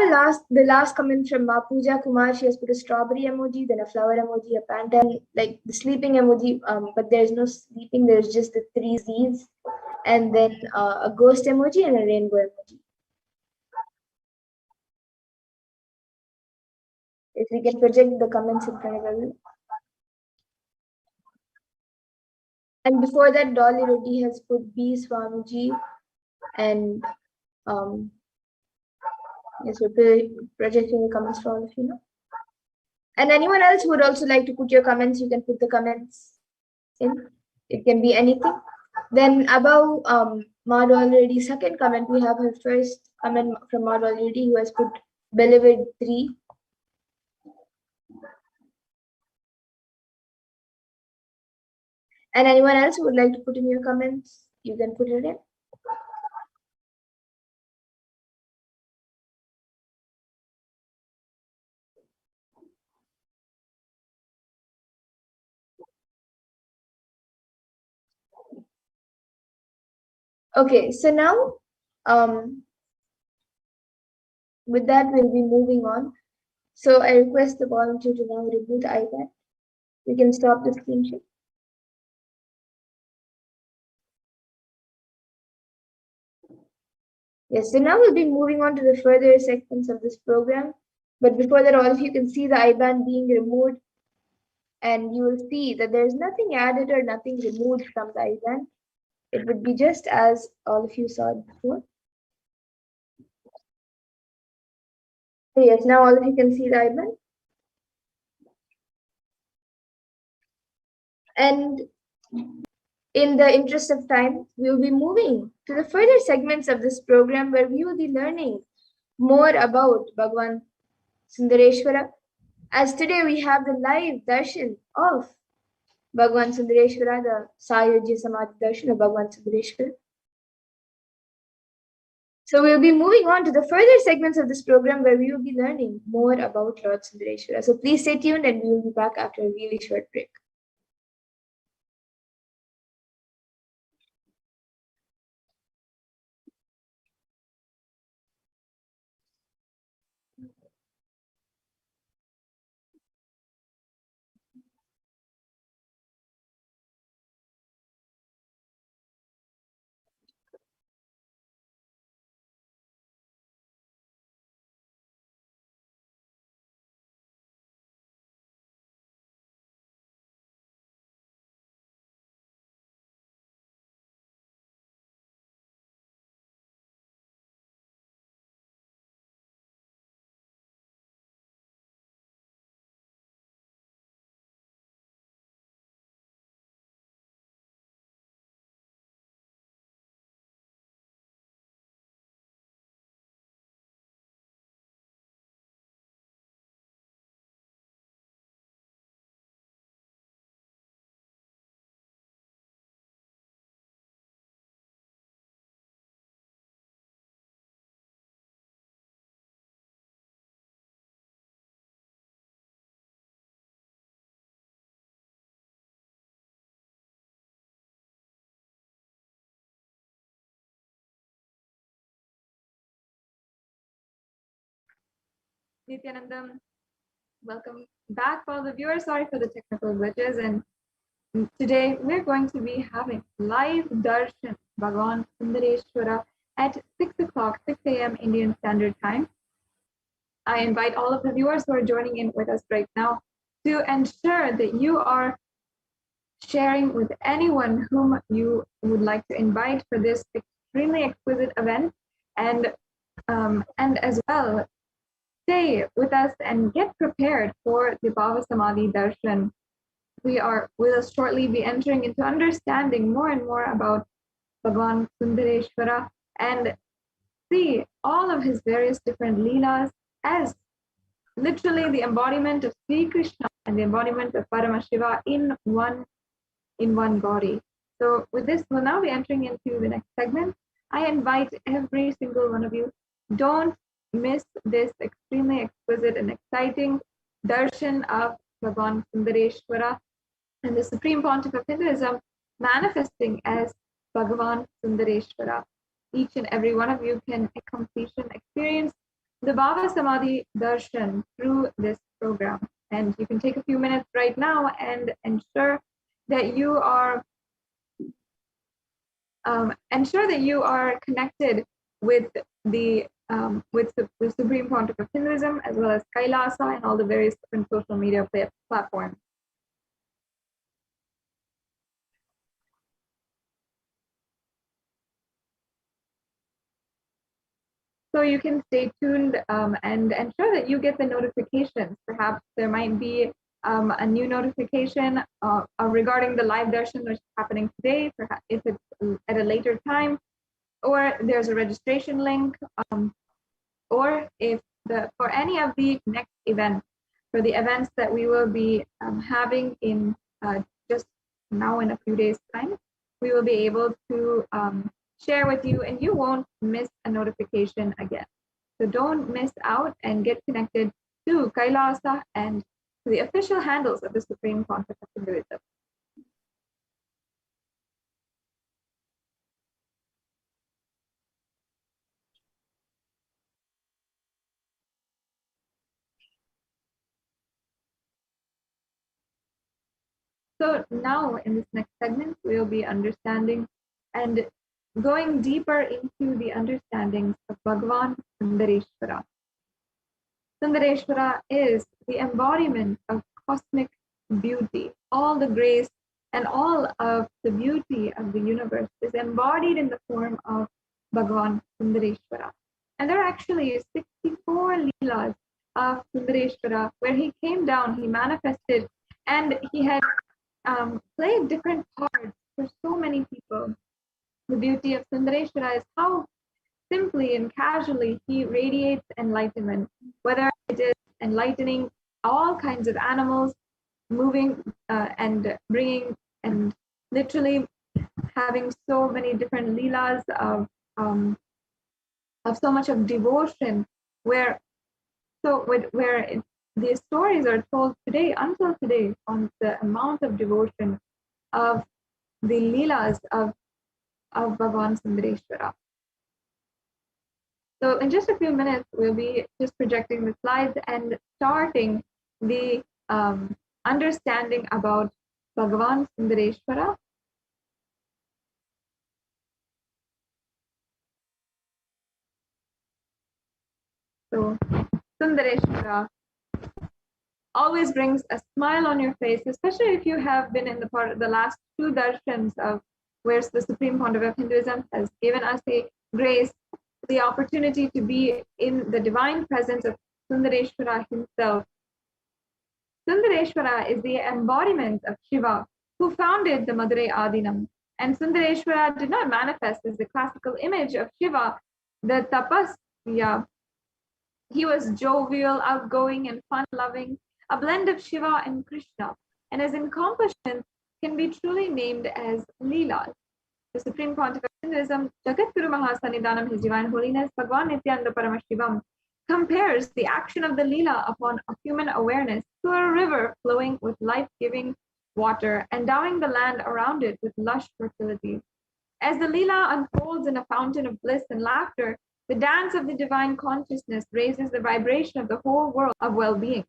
the last comment from Pooja Kumar. She has put a strawberry emoji, then a flower emoji, a panda, like the sleeping emoji, but there's no sleeping, there's just the 3 Z's, and then a ghost emoji and a rainbow emoji. If we can project the comments in front of everyone. And before that, Dolly Reddy has put B Swamiji, and yes, we're projecting the comments for all of you now. And anyone else who would also like to put your comments, you can put the comments in. It can be anything. Then above Madhul Reddy's second comment, we have her first comment from Madhul Reddy, who has put Beloved 3. And anyone else who would like to put in your comments, you can put it in. Okay, so now with that, we'll be moving on. So I request the volunteer to now reboot the iPad. We can stop the screen share. Yes, so now we'll be moving on to the further segments of this program. But before that, all of you can see the IBAN being removed, and you will see that there's nothing added or nothing removed from the IBAN. It would be just as all of you saw it before. So yes, now all of you can see the IBAN. And in the interest of time, we will be moving to the further segments of this program where we will be learning more about Bhagwan Sundareshwara. As today we have the live darshan of Bhagwan Sundareshwara, the Sayajya Samadhi darshan of Bhagwan Sundareshwara. So we'll be moving on to the further segments of this program where we will be learning more about Lord Sundareshwara. So please stay tuned, and we will be back after a really short break. Nithyanandam, welcome back, all the viewers. Sorry for the technical glitches. And today we're going to be having live darshan Bhagwan Sundareshwara at 6 o'clock, 6 a.m. Indian Standard Time. I invite all of the viewers who are joining in with us right now to ensure that you are sharing with anyone whom you would like to invite for this extremely exquisite event, and as well, stay with us and get prepared for the Bhava Samadhi Darshan. We will shortly be entering into understanding more and more about Bhagwan Sundareshwara and see all of his various different leelas as literally the embodiment of Sri Krishna and the embodiment of Paramashiva in one body. So with this, we'll now be entering into the next segment. I invite every single one of you, don't miss this extremely exquisite and exciting darshan of Bhagavan Sundareshwara and the Supreme Pontiff of Hinduism manifesting as Bhagavan Sundareshwara. Each and every one of you can completion experience the Bhava Samadhi darshan through this program. And you can take a few minutes right now and ensure that you are connected with the Supreme Pontiff of Hinduism, as well as Kailasa and all the various different social media platforms. So you can stay tuned and ensure that you get the notifications. Perhaps there might be a new notification regarding the live darshan which is happening today, perhaps if it's at a later time, or there's a registration link, or if for any of the next events, for the events that we will be having in just now in a few days' time, we will be able to share with you, and you won't miss a notification again. So don't miss out and get connected to Kailasa and to the official handles of the Supreme Pontiff of Hinduism. So now in this next segment, we'll be understanding and going deeper into the understandings of Bhagavan Sundareshwara. Sundareshwara is the embodiment of cosmic beauty. All the grace and all of the beauty of the universe is embodied in the form of Bhagavan Sundareshwara. And there are actually 64 leelas of Sundareshwara where he came down, he manifested, and he had played different parts for so many people. The beauty of Sundareshwara is how simply and casually he radiates enlightenment, whether it is enlightening all kinds of animals, moving and bringing and literally having so many different leelas of so much of devotion, where the stories are told today, until today, on the amount of devotion of the leelas of Bhagavan Sundareshwara. So in just a few minutes, we'll be just projecting the slides and starting the understanding about Bhagavan Sundareshwara. So Sundareshwara always brings a smile on your face, especially if you have been in the last two darshans of where the Supreme Pontiff of Hinduism has given us the grace, the opportunity to be in the divine presence of Sundareshwara himself. Sundareshwara is the embodiment of Shiva, who founded the Madurai Adinam. And Sundareshwara did not manifest as the classical image of Shiva, the tapasya. He was jovial, outgoing, and fun-loving, a blend of Shiva and Krishna, and his accomplishments can be truly named as Leelas. The Supreme Pontiff of Hinduism, Jagadguru Mahasannidhanam, His Divine Holiness, Bhagavan Nithyananda Paramashivam, compares the action of the Leela upon a human awareness to a river flowing with life-giving water, endowing the land around it with lush fertility. As the Leela unfolds in a fountain of bliss and laughter, the dance of the divine consciousness raises the vibration of the whole world of well-being.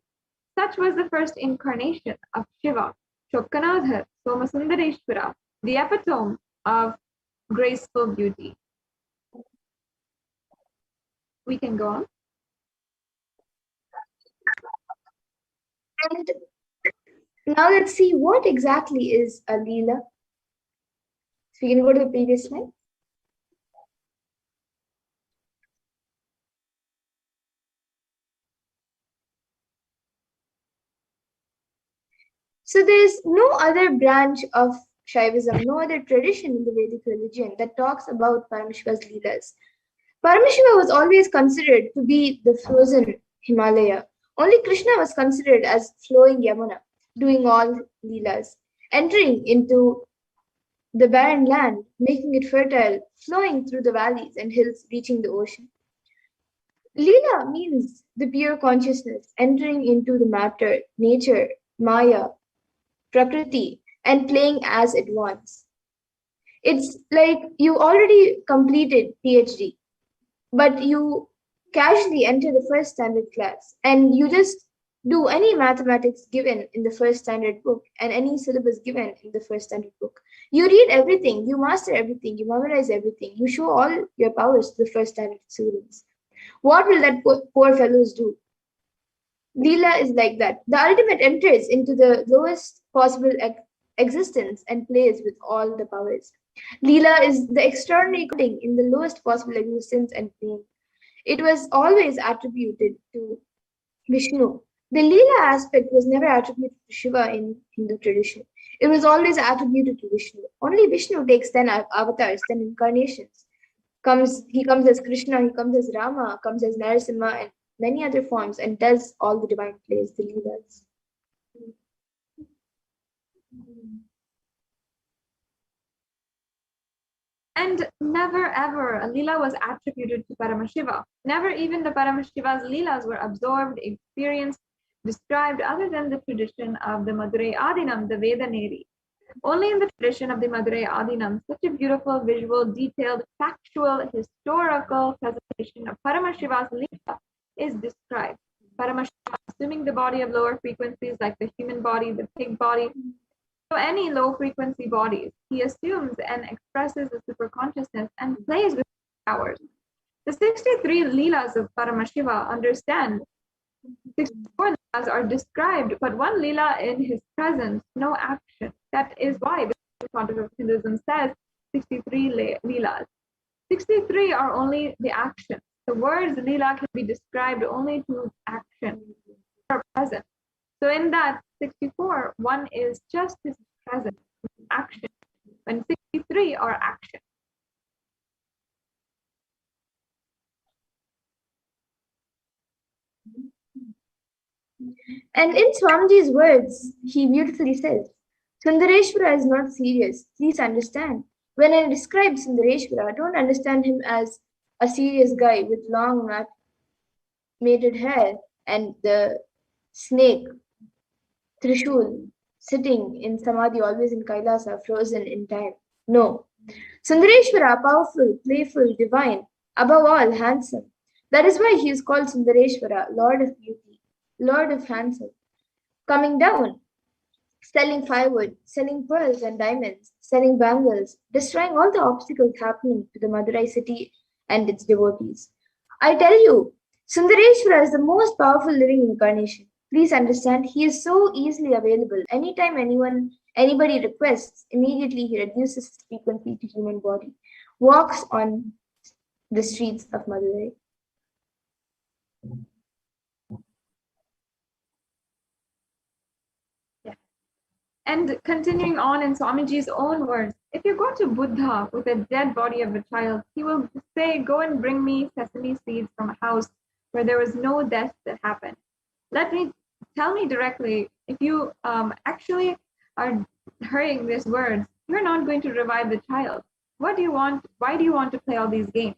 Such was the first incarnation of Shiva, Chokkanadhar Somasundareshwara, the epitome of graceful beauty. We can go on. And now let's see what exactly is a Leela. So we can go to the previous slide. So there is no other branch of Shaivism, no other tradition in the Vedic religion that talks about Paramashiva's Leelas. Paramashiva was always considered to be the frozen Himalaya. Only Krishna was considered as flowing Yamuna, doing all Leelas, entering into the barren land, making it fertile, flowing through the valleys and hills, reaching the ocean. Leela means the pure consciousness, entering into the matter, nature, Maya, Prakriti, and playing as it wants. It's like you already completed PhD, but you casually enter the first standard class and you just do any mathematics given in the first standard book and any syllabus given in the first standard book. You read everything, you master everything, you memorize everything, you show all your powers to the first standard students. What will that poor fellows do? Leela is like that. The ultimate enters into the lowest possible existence and plays with all the powers. Leela is the extraordinary thing in the lowest possible existence and playing. It was always attributed to Vishnu. The Leela aspect was never attributed to Shiva in Hindu tradition. It was always attributed to Vishnu. Only Vishnu takes 10 avatars, 10 incarnations. He comes as Krishna, he comes as Rama, comes as Narasimha, and many other forms, and does all the divine plays, the Leelas. And never ever a Leela was attributed to Paramashiva. Never even the Paramashiva's Leelas were absorbed, experienced, described other than the tradition of the Madurai Adinam, the Vedaneri. Only in the tradition of the Madurai Adinam, such a beautiful, visual, detailed, factual, historical presentation of Paramashiva's Leela is described. Paramashiva assuming the body of lower frequencies like the human body, the pig body, so any low frequency bodies, he assumes and expresses the superconsciousness and plays with powers. The 63 Leelas of Paramashiva understand 64 Leelas are described, but one Leela in his presence, no action. That is why the context of Hinduism says 63 Leelas. 63 are only the action. The words Leela can be described only to action or present. So in that 64, one is just his presence, action, and 63 are action. And in Swamiji's words, he beautifully says, Sundareshwara is not serious. Please understand. When I describe Sundareshwara, don't understand him as a serious guy with long matted hair and the snake, Trishul, sitting in Samadhi, always in Kailasa, frozen in time. No. Sundareshwara, powerful, playful, divine, above all, handsome. That is why he is called Sundareshwara, Lord of Beauty, Lord of Handsome. Coming down, selling firewood, selling pearls and diamonds, selling bangles, destroying all the obstacles happening to the Madurai city and its devotees. I tell you, Sundareshwara is the most powerful living incarnation. Please understand, he is so easily available. Anytime anybody requests, immediately he reduces his frequency to human body, walks on the streets of Madurai. And continuing on in Swamiji's own words, if you go to Buddha with a dead body of a child, he will say, go and bring me sesame seeds from a house where there was no death that happened. Tell me directly, if you actually are hearing these words, you're not going to revive the child. What do you want? Why do you want to play all these games?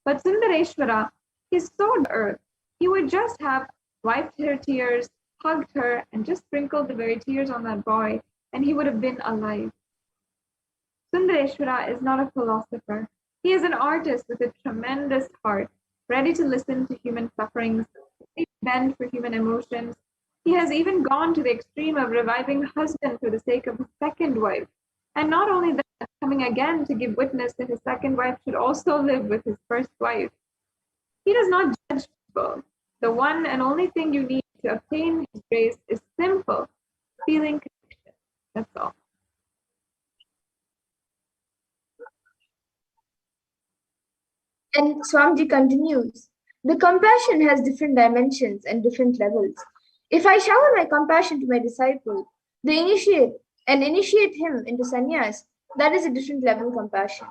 But Sundareshwara, he's so earth. He would just have wiped her tears, hugged her, and just sprinkled the very tears on that boy, and he would have been alive. Sundareshwara is not a philosopher. He is an artist with a tremendous heart, ready to listen to human sufferings, bend for human emotions. He has even gone to the extreme of reviving husband for the sake of his second wife. And not only that, coming again to give witness that his second wife should also live with his first wife. He does not judge people. The one and only thing you need to obtain his grace is simple, feeling connection. That's all. And Swamiji continues, the compassion has different dimensions and different levels. If I shower my compassion to my disciple, initiate him into sannyas, that is a different level of compassion.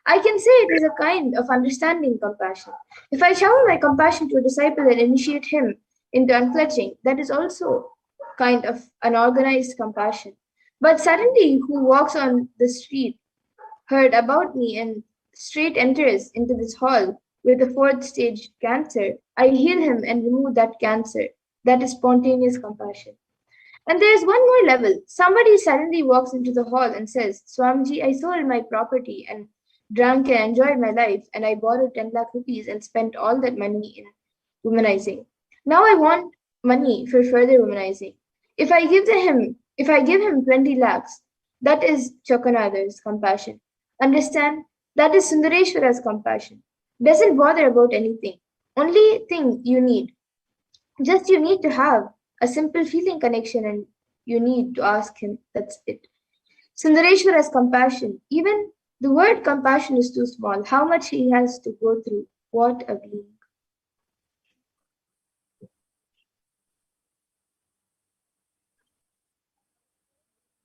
I can say it is a kind of understanding compassion. If I shower my compassion to a disciple and initiate him into unclutching, that is also kind of unorganized compassion. But suddenly, who walks on the street heard about me and straight enters into this hall with a fourth stage cancer, I heal him and remove that cancer. That is spontaneous compassion. And there is one more level. Somebody suddenly walks into the hall and says, Swamiji, I sold my property and drank and enjoyed my life, and I borrowed 10 lakh rupees and spent all that money in womanizing. Now I want money for further womanizing. If I give him 20 lakhs, that is Chakanada's compassion. Understand? That is Sundareshwara's compassion. Doesn't bother about anything. Only thing you need. Just you need to have a simple feeling connection and you need to ask him. That's it. Sundareshwara's compassion. Even the word compassion is too small. How much he has to go through. What a being.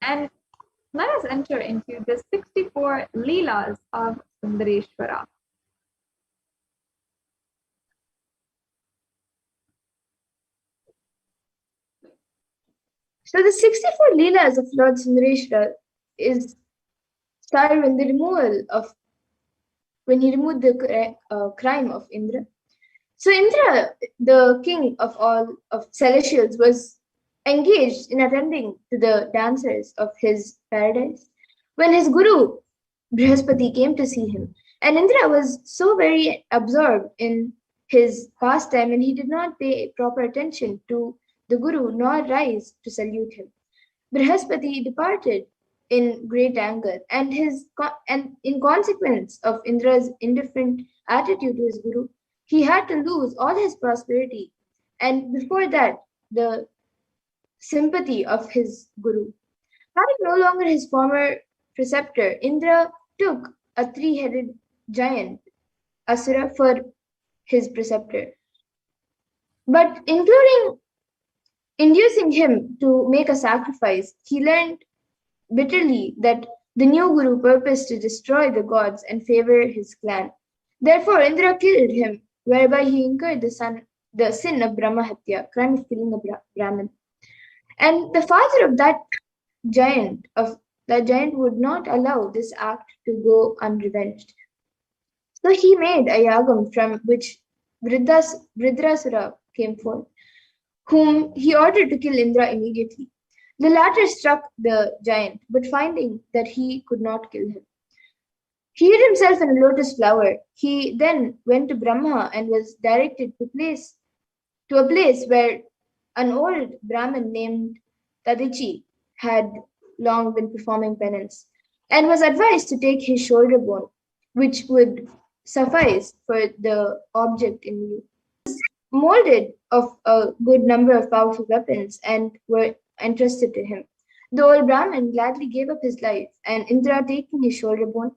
And let us enter into the 64 Leelas of Sundareshwara. So the 64 Leelas of Lord Sundareshwara is started when he removed the crime of Indra. So Indra, the king of all of celestials, was engaged in attending to the dancers of his paradise when his guru Brihaspati came to see him. And Indra was so very absorbed in his pastime and he did not pay proper attention to the guru nor rise to salute him. Brihaspati departed in great anger, and in consequence of Indra's indifferent attitude to his guru, he had to lose all his prosperity, and before that, the sympathy of his guru. Having no longer his former preceptor, Indra took a three-headed giant, Asura, for his preceptor. But inducing him to make a sacrifice, he learned bitterly that the new guru purposed to destroy the gods and favor his clan. Therefore, Indra killed him, whereby he incurred the sin of Brahmahatya, crime of killing a Brahmin. And the father of that giant would not allow this act to go unrevenged. So he made a yagam from which Vridrasura came forth, whom he ordered to kill Indra immediately. The latter struck the giant, but finding that he could not kill him, he hid himself in a lotus flower. He then went to Brahma and was directed to a place where an old Brahmin named Tadichi had long been performing penance, and was advised to take his shoulder bone, which would suffice for the object in view. Molded of a good number of powerful weapons and were entrusted to him. The old Brahmin gladly gave up his life, and Indra, taking his shoulder bone,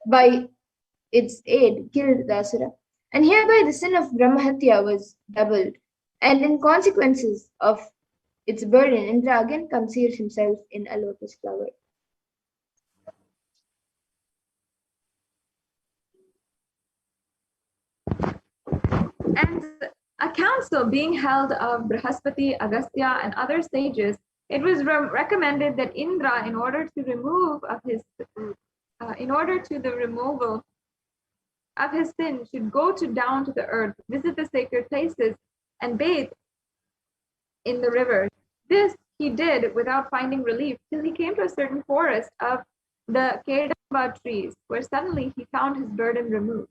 by its aid killed the Asura. And hereby the sin of Brahmahatya was doubled, and in consequences of its burden, Indra again concealed himself in a lotus flower. And a council being held of Brihaspati, Agastya, and other sages, it was recommended that Indra, in order to the removal of his sin, should go down to the earth, visit the sacred places, and bathe in the rivers. This he did without finding relief till he came to a certain forest of the Kedava trees, where suddenly he found his burden removed.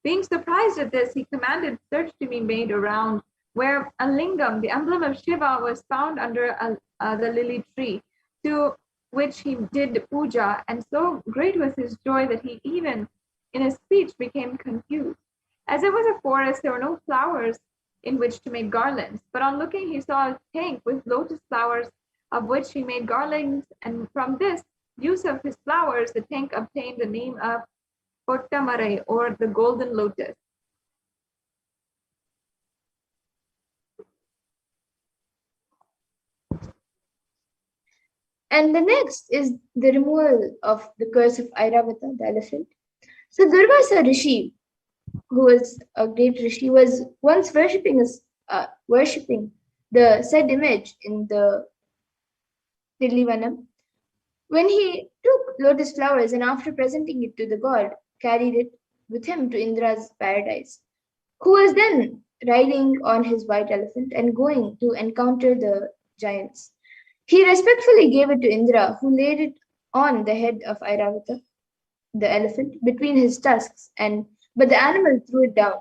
Being surprised at this, he commanded search to be made around, where a lingam, the emblem of Shiva, was found under the lily tree, to which he did puja, and so great was his joy that he even in his speech became confused. As it was a forest, there were no flowers in which to make garlands, but on looking he saw a tank with lotus flowers, of which he made garlands, and from this use of his flowers, the tank obtained the name of Kottamarai, or the golden lotus. And the next is the removal of the curse of Airavata, the elephant. So Durvasa Rishi, who was a great Rishi, was once worshipping the said image in the Tilivanam. When he took lotus flowers and after presenting it to the god, carried it with him to Indra's paradise, who was then riding on his white elephant and going to encounter the giants. He respectfully gave it to Indra, who laid it on the head of Airavata, the elephant, between his tusks, but the animal threw it down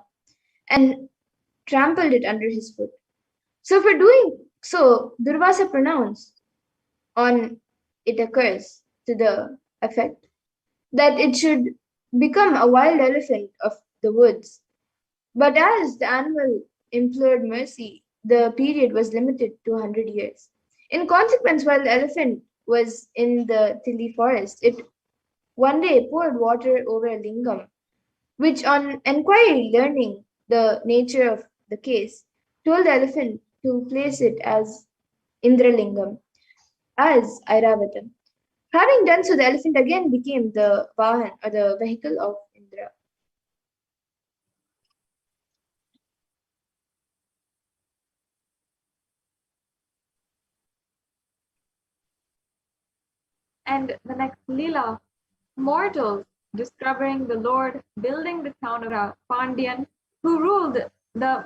and trampled it under his foot. So for doing so, Durvasa pronounced on it a curse to the effect that it should become a wild elephant of the woods. But as the animal implored mercy, the period was limited to 100 years. In consequence, while the elephant was in the Tili forest, it one day poured water over a lingam, which on enquiry learning the nature of the case, told the elephant to place it as Indralingam, as Airavatan. Having done so, the elephant again became the Vahan, or the vehicle of Indra. And the next Leela, mortals discovering the Lord building the town of Pandyan, who ruled the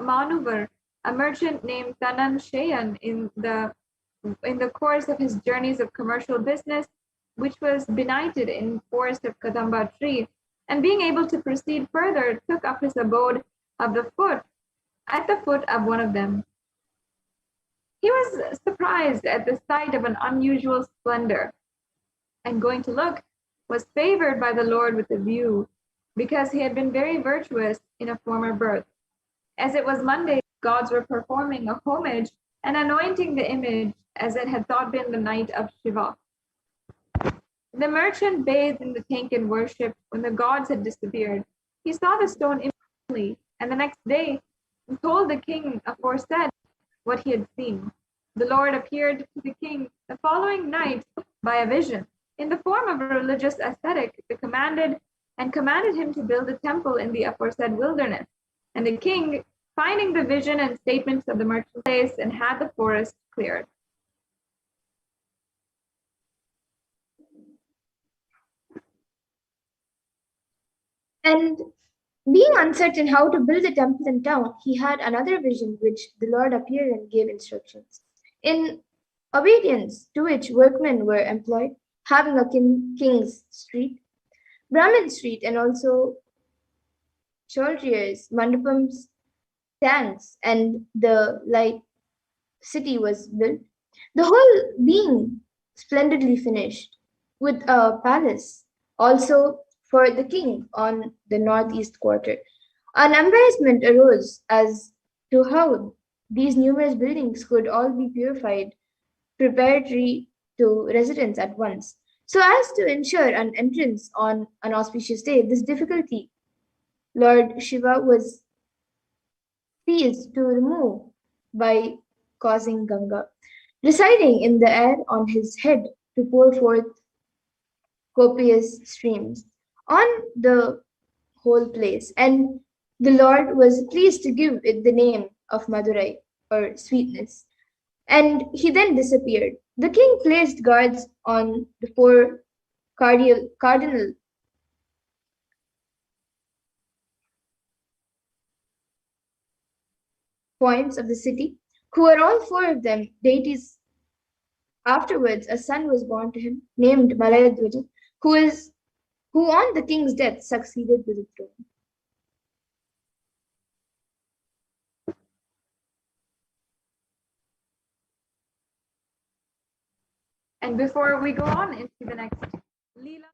Manuvar, a merchant named Tanan Shayan, in the course of his journeys of commercial business, which was benighted in forest of Kadamba tree, and being able to proceed further, took up his abode at the foot of one of them. He was surprised at the sight of an unusual splendor, and going to look, was favored by the Lord with a view, because he had been very virtuous in a former birth. As it was Monday, gods were performing a homage and anointing the image as it had thought been the night of Shiva. The merchant bathed in the tank and worshipped when the gods had disappeared. He saw the stone immediately, and the next day told the king aforesaid what he had seen. The Lord appeared to the king the following night by a vision, in the form of a religious ascetic, commanded him to build a temple in the aforesaid wilderness. And the king, finding the vision and statements of the merchant place, and had the forest cleared. And being uncertain how to build a temple in town, he had another vision which the Lord appeared and gave instructions. In obedience to which workmen were employed, having a king's street, Brahmin street, and also Chaudhryas, mandapams, tanks, and the like city was built. The whole being splendidly finished, with a palace also for the king on the northeast quarter. An embarrassment arose as to how these numerous buildings could all be purified preparatory to residence at once. So as to ensure an entrance on an auspicious day, this difficulty Lord Shiva was pleased to remove by causing Ganga, residing in the air on his head, to pour forth copious streams on the whole place. And the Lord was pleased to give it the name of Madurai, or sweetness. And he then disappeared. The king placed guards on the four cardinal points of the city, who were all four of them deities. Afterwards, a son was born to him, named Malayadwaja, who on the king's death succeeded to the throne. And before we go on into the next Leela,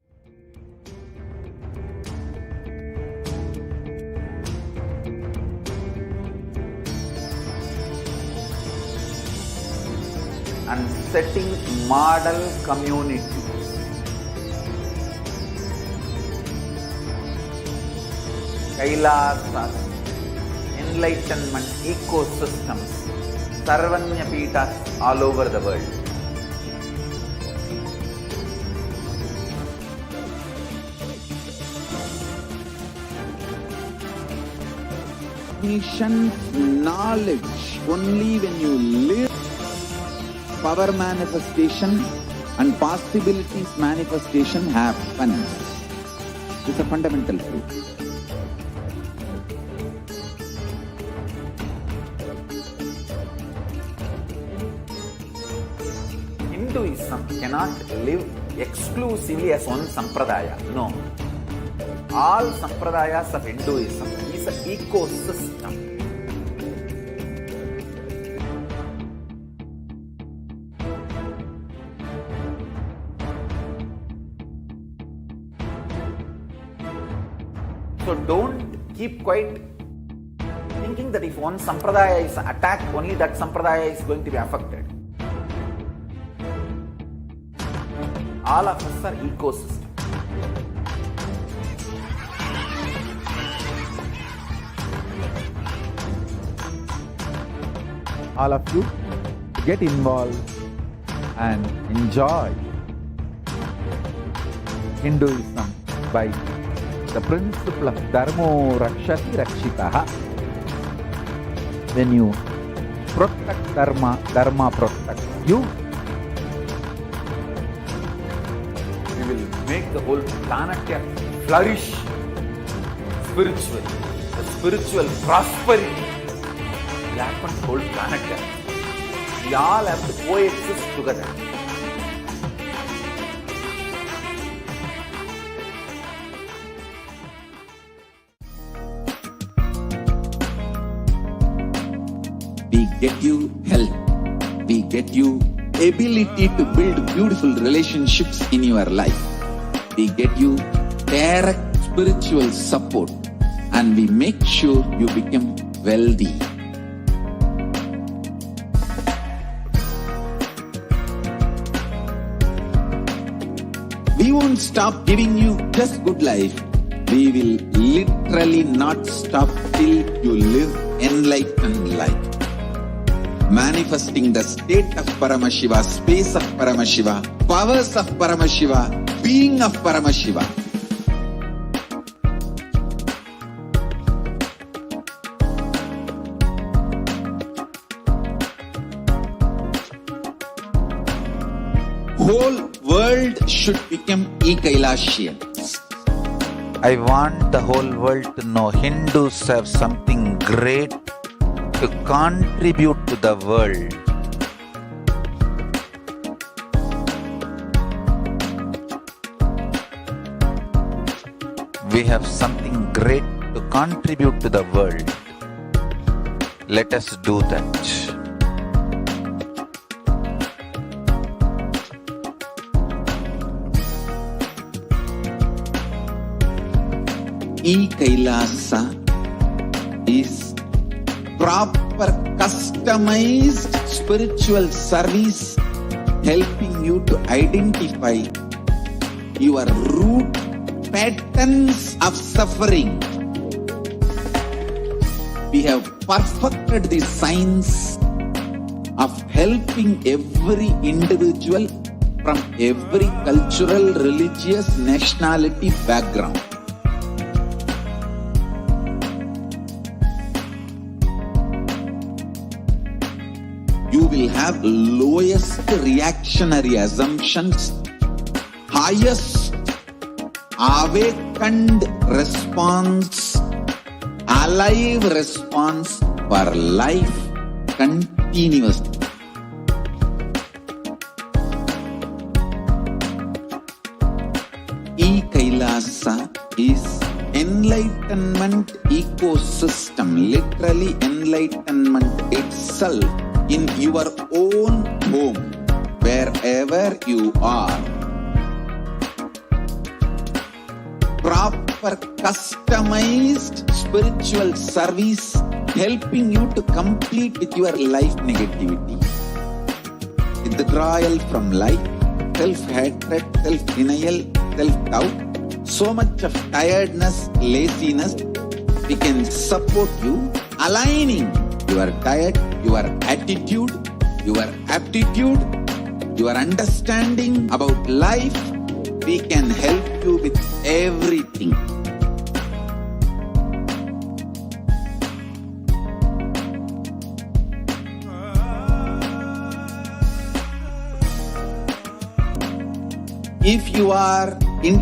and setting model community. Kailasas, enlightenment ecosystems, Sarvanya Peethas all over the world. cognition, knowledge. Only when you live, power manifestation and possibilities manifestation happens. It's a fundamental truth. Hinduism cannot live exclusively as one sampradaya. No. All sampradayas of Hinduism is an ecosystem. So don't keep quiet thinking that if one sampradaya is attacked, only that sampradaya is going to be affected. All of us are ecosystem. All of you get involved and enjoy Hinduism by the principle of Dharmo Rakshati Rakshitaha. When you protect Dharma, Dharma protects you. We will make the whole planet flourish spiritually. The spiritual prosperity will happen to the whole planet. We all have to coexist together. We get you health. We get you ability to build beautiful relationships in your life. We get you direct spiritual support, and we make sure you become wealthy. We won't stop giving you just good life. We will literally not stop till you live enlightened life. Manifesting the state of Paramashiva, space of Paramashiva, powers of Paramashiva, being of Paramashiva. Whole world should become e-Kailashians. I want the whole world to know Hindus have something great to contribute to the world. We have something great to contribute to the world. Let us do that. E-Kailasa is proper customized spiritual service helping you to identify your root patterns of suffering. We have perfected the science of helping every individual from every cultural, religious, nationality background. You will have lowest reactionary assumptions, highest awakened response, alive response for life continuously. E-Kailasa is enlightenment ecosystem, literally enlightenment itself in your own home, wherever you are. Proper customized spiritual service helping you to complete with your life negativity. Withdrawal from life, self-hatred, self-denial, self-doubt, so much of tiredness, laziness. We can support you aligning your diet, your attitude, your aptitude, your understanding about life. We can help you with everything. If you are interested